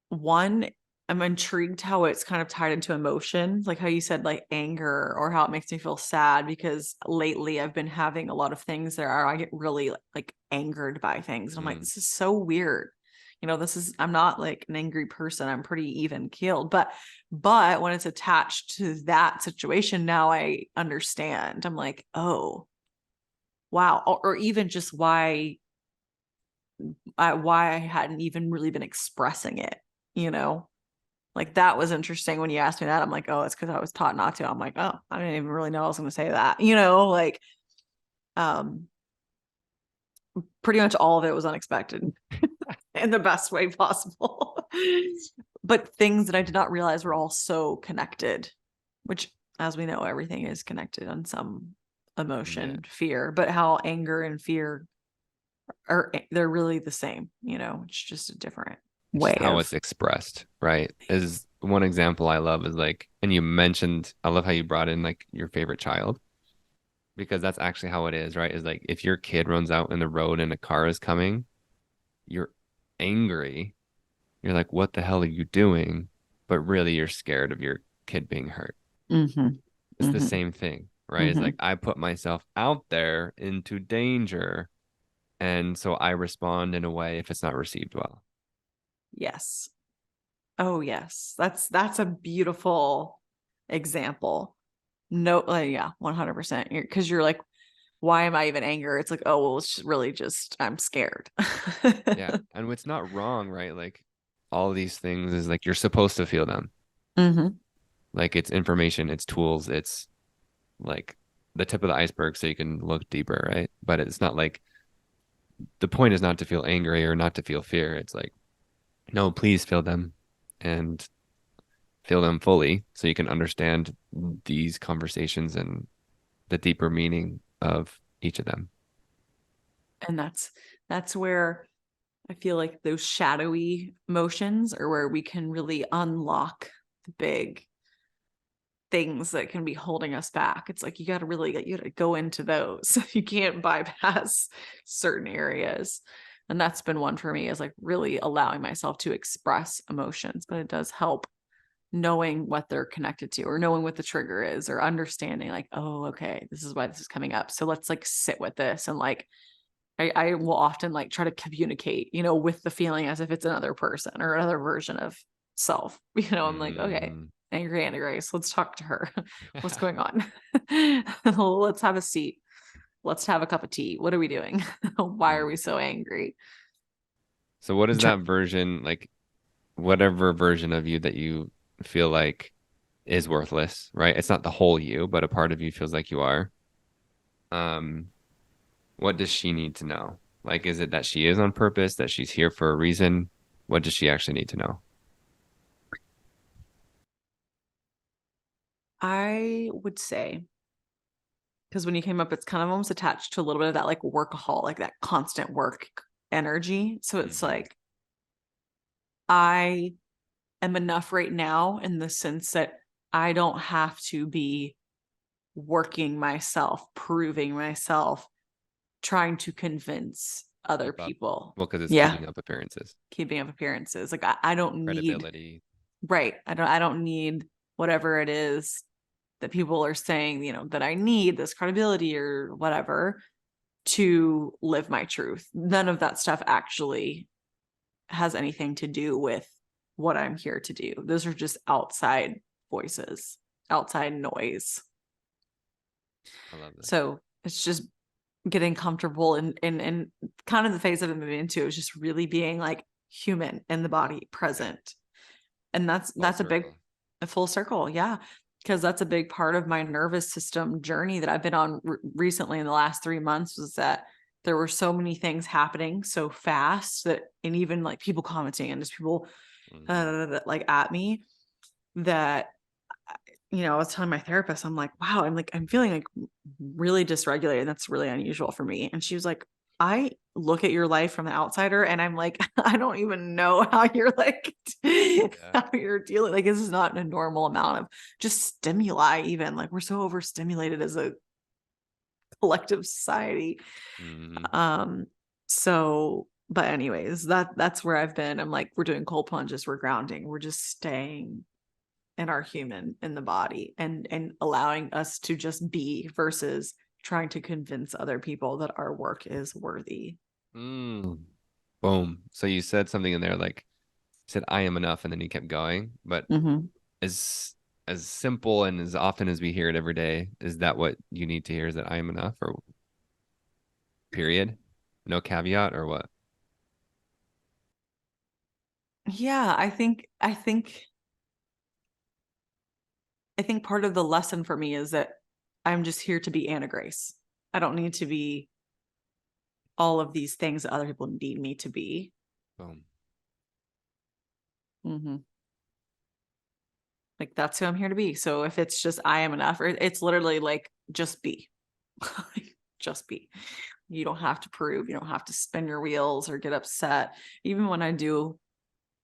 one. I'm intrigued how it's kind of tied into emotion, like how you said like anger, or how it makes me feel sad, because lately I've been having a lot of things that are I get really like angered by things. And I'm like, Mm, this is so weird. I'm not like an angry person. I'm pretty even keeled. But when it's attached to that situation, now I understand. I'm like, oh, wow. Or even just why I hadn't even really been expressing it, you know? Like that was interesting when you asked me that. I'm like, oh, it's because I was taught not to. I'm like, oh, I didn't even really know I was going to say that. Like um, pretty much all of it was unexpected in the best way possible. But things that I did not realize were all so connected, which, as we know, everything is connected on some yeah. emotion, fear, but how anger and fear they're really the same, it's just a different It's just way how of. it's expressed, right? Is one example I love is like, and you mentioned, I love how you brought in like your favorite child because that's actually how it is, right? Is like if your kid runs out in the road and a car is coming, you're angry. You're like, what the hell are you doing? But really, you're scared of your kid being hurt. Mm-hmm, It's the mm-hmm, same thing, right? It's mm-hmm. like I put myself out there into danger. And so I respond in a way if it's not received well. Yes. Oh yes, that's a beautiful example. No, yeah, 100%. Because you're like, why am I even angry? It's like, oh well, it's really just I'm scared. Yeah. And it's not wrong, right? Like all of these things is like you're supposed to feel them. Hmm. Like it's information, it's tools, it's like the tip of the iceberg so you can look deeper, right? But it's not like the point is not to feel angry or not to feel fear. It's like, no, please feel them and feel them fully so you can understand these conversations and the deeper meaning of each of them. And that's where I feel like those shadowy emotions are where we can really unlock the big things that can be holding us back. It's like you got to go into those. You can't bypass certain areas. And that's been one for me, is like really allowing myself to express emotions, but it does help knowing what they're connected to, or knowing what the trigger is, or understanding like, oh, okay, this is why this is coming up. So let's like sit with this. And like I will often like try to communicate, with the feeling as if it's another person or another version of self. I'm like, okay, Mm, angry Anna Grace, let's talk to her. What's going on? Let's have a seat. Let's have a cup of tea. What are we doing? Why are mm. we so angry? So what is that version like whatever version of you that you feel like is worthless, right? It's not the whole you, but a part of you feels like you are. Um, what does she need to know? Like, is it that she is on purpose, that she's here for a reason? What does she actually need to know? I would say, because when you came up, it's kind of almost attached to a little bit of that like workaholic, that constant work energy. So it's Hmm. like, I am enough right now in the sense that I don't have to be working myself, proving myself, trying to convince other Keep up. people. Well, because it's Yeah. keeping up appearances, Keeping up appearances. Like I don't need, credibility. right. I don't need whatever it is that people are saying, that I need, this credibility or whatever, to live my truth. None of that stuff actually has anything to do with what I'm here to do. Those are just outside voices, outside noise. I love that. So it's just getting comfortable and kind of the phase I've been moving into is just really being like human in the body, Yeah. present. And that's Full that's circle. a full circle. Yeah. Because that's a big part of my nervous system journey that I've been on recently in the last 3 months, was that there were so many things happening so fast that, and even like people commenting and just people Hmm. like at me, that I was telling my therapist, I'm like, wow, I'm feeling like really dysregulated. That's really unusual for me. And she was like, I look at your life from the outsider and I'm like, I don't even know how you're like, Yeah. how you're dealing. Like, this is not a normal amount of just stimuli, even. Like, we're so overstimulated as a collective society. Hmm. Um, so But anyways, that's where I've been. I'm like, we're doing cold plunges, we're grounding, we're just staying in our human in the body and allowing us to just be versus trying to convince other people that our work is worthy. Mm. Boom. So you said something in there like you said I am enough and then you kept going. But Mm-hmm. as as simple and as often as we hear it every day, is that what you need to hear is that I am enough or period? No caveat or what? Yeah, I think part of the lesson for me is that I'm just here to be Anna Grace. I don't need to be all of these things that other people need me to be. Boom. Mm-hmm. Like that's who I'm here to be. So if it's just I am enough, or it's literally like just be, just be. You don't have to prove. You don't have to spin your wheels or get upset. Even when I do,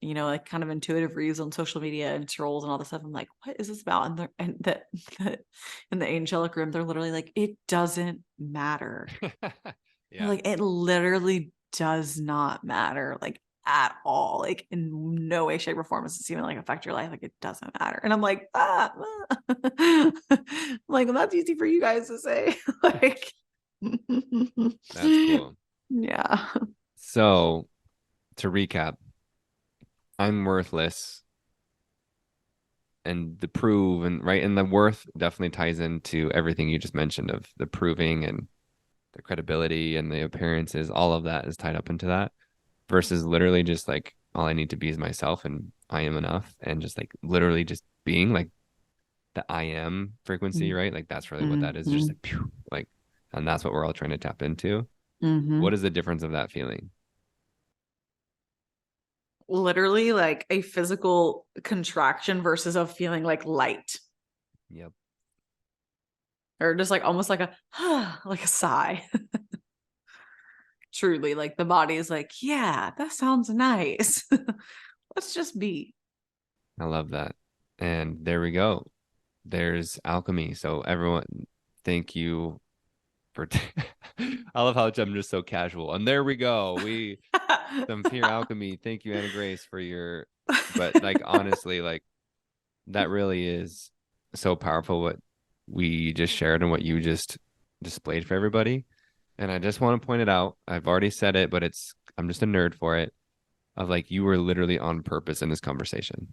like kind of intuitive reads on social media and trolls and all this stuff, I'm like, what is this about? And in the angelic room, they're literally like, it doesn't matter. They're Yeah. like, it literally does not matter, like at all. Like in no way, shape, or form does it even like affect your life. Like it doesn't matter. And I'm like, I'm like, well, that's easy for you guys to say. Like, That's cool. yeah. So to recap, I'm worthless and the prove and right and the worth definitely ties into everything you just mentioned of the proving and the credibility and the appearances, all of that is tied up into that versus literally just like all I need to be is myself and I am enough and just like literally just being like the I am frequency, right? Like that's really what that is, just Mm-hmm. like pew, like and that's what we're all trying to tap into. Mm-hmm. What is the difference of that feeling? Literally like a physical contraction versus a feeling like light Yep. or just like almost like a like a sigh. Truly, like the body is like, yeah, that sounds nice. Let's just be. I love that. And there we go. There's alchemy. So everyone, thank you for I love how I'm just so casual. And there we go. We some pure alchemy. Thank you, Anna Grace, for your but like honestly, like that really is so powerful what we just shared and what you just displayed for everybody. And I just want to point it out. I've already said it, but I'm just a nerd for it. Of like you were literally on purpose in this conversation.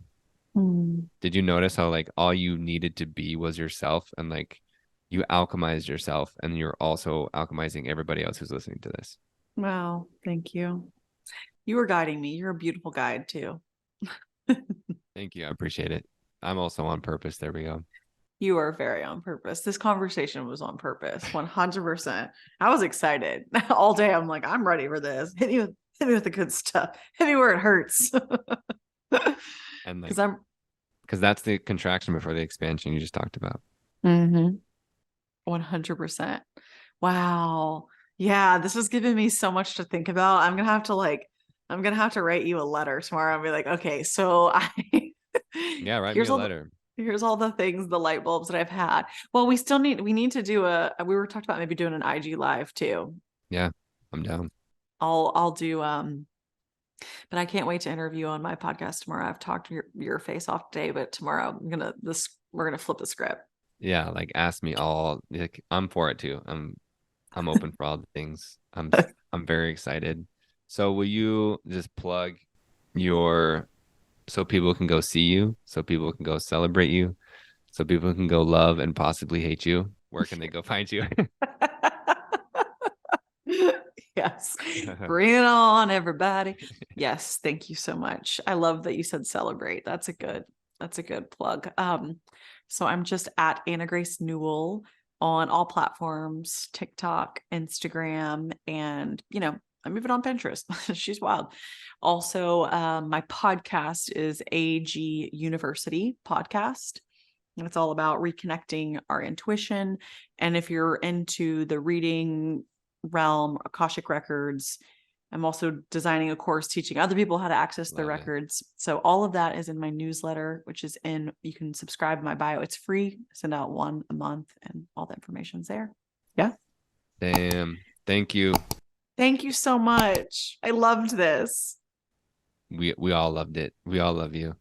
Mm. Did you notice how like all you needed to be was yourself and like you alchemized yourself and you're also alchemizing everybody else who's listening to this? Wow, thank you. You were guiding me. You're a beautiful guide too. Thank you. I appreciate it. I'm also on purpose. There we go. You are very on purpose. This conversation was on purpose, 100%. I was excited all day. I'm like, I'm ready for this. Hit me with the good stuff. Hit me where it hurts. And Because like, I'm because that's the contraction before the expansion you just talked about. 100%. Wow. Yeah, this was giving me so much to think about. I'm gonna have to write you a letter tomorrow and be like, okay, so I Yeah, write me here's a all the letter. here's all the things, the light bulbs that I've had. Well, we need to do we were talking about maybe doing an IG live too. Yeah, I'm down. I'll do but I can't wait to interview on my podcast tomorrow. I've talked your face off today, but tomorrow we're gonna flip the script. Yeah, like ask me all. Like, I'm for it too. I'm open for all the things. I'm very excited. So will you just plug your so people can go see you, so people can go celebrate you, so people can go love and possibly hate you? Where can they go find you? Yes. Bring it on, everybody. Yes, thank you so much. I love that you said celebrate. That's a good plug. So I'm just at Anna Grace Newell on all platforms, TikTok, Instagram, and I'm even on Pinterest. She's wild. Also, my podcast is AG University Podcast. And it's all about reconnecting our intuition. And if you're into the reading realm, Akashic records, I'm also designing a course teaching other people how to access their Love it. records. So all of that is in my newsletter, which is you can subscribe in my bio. It's free. I send out one a month and all the information's there. Yeah. Damn. Thank you. Thank you so much. I loved this. We all loved it. We all love you.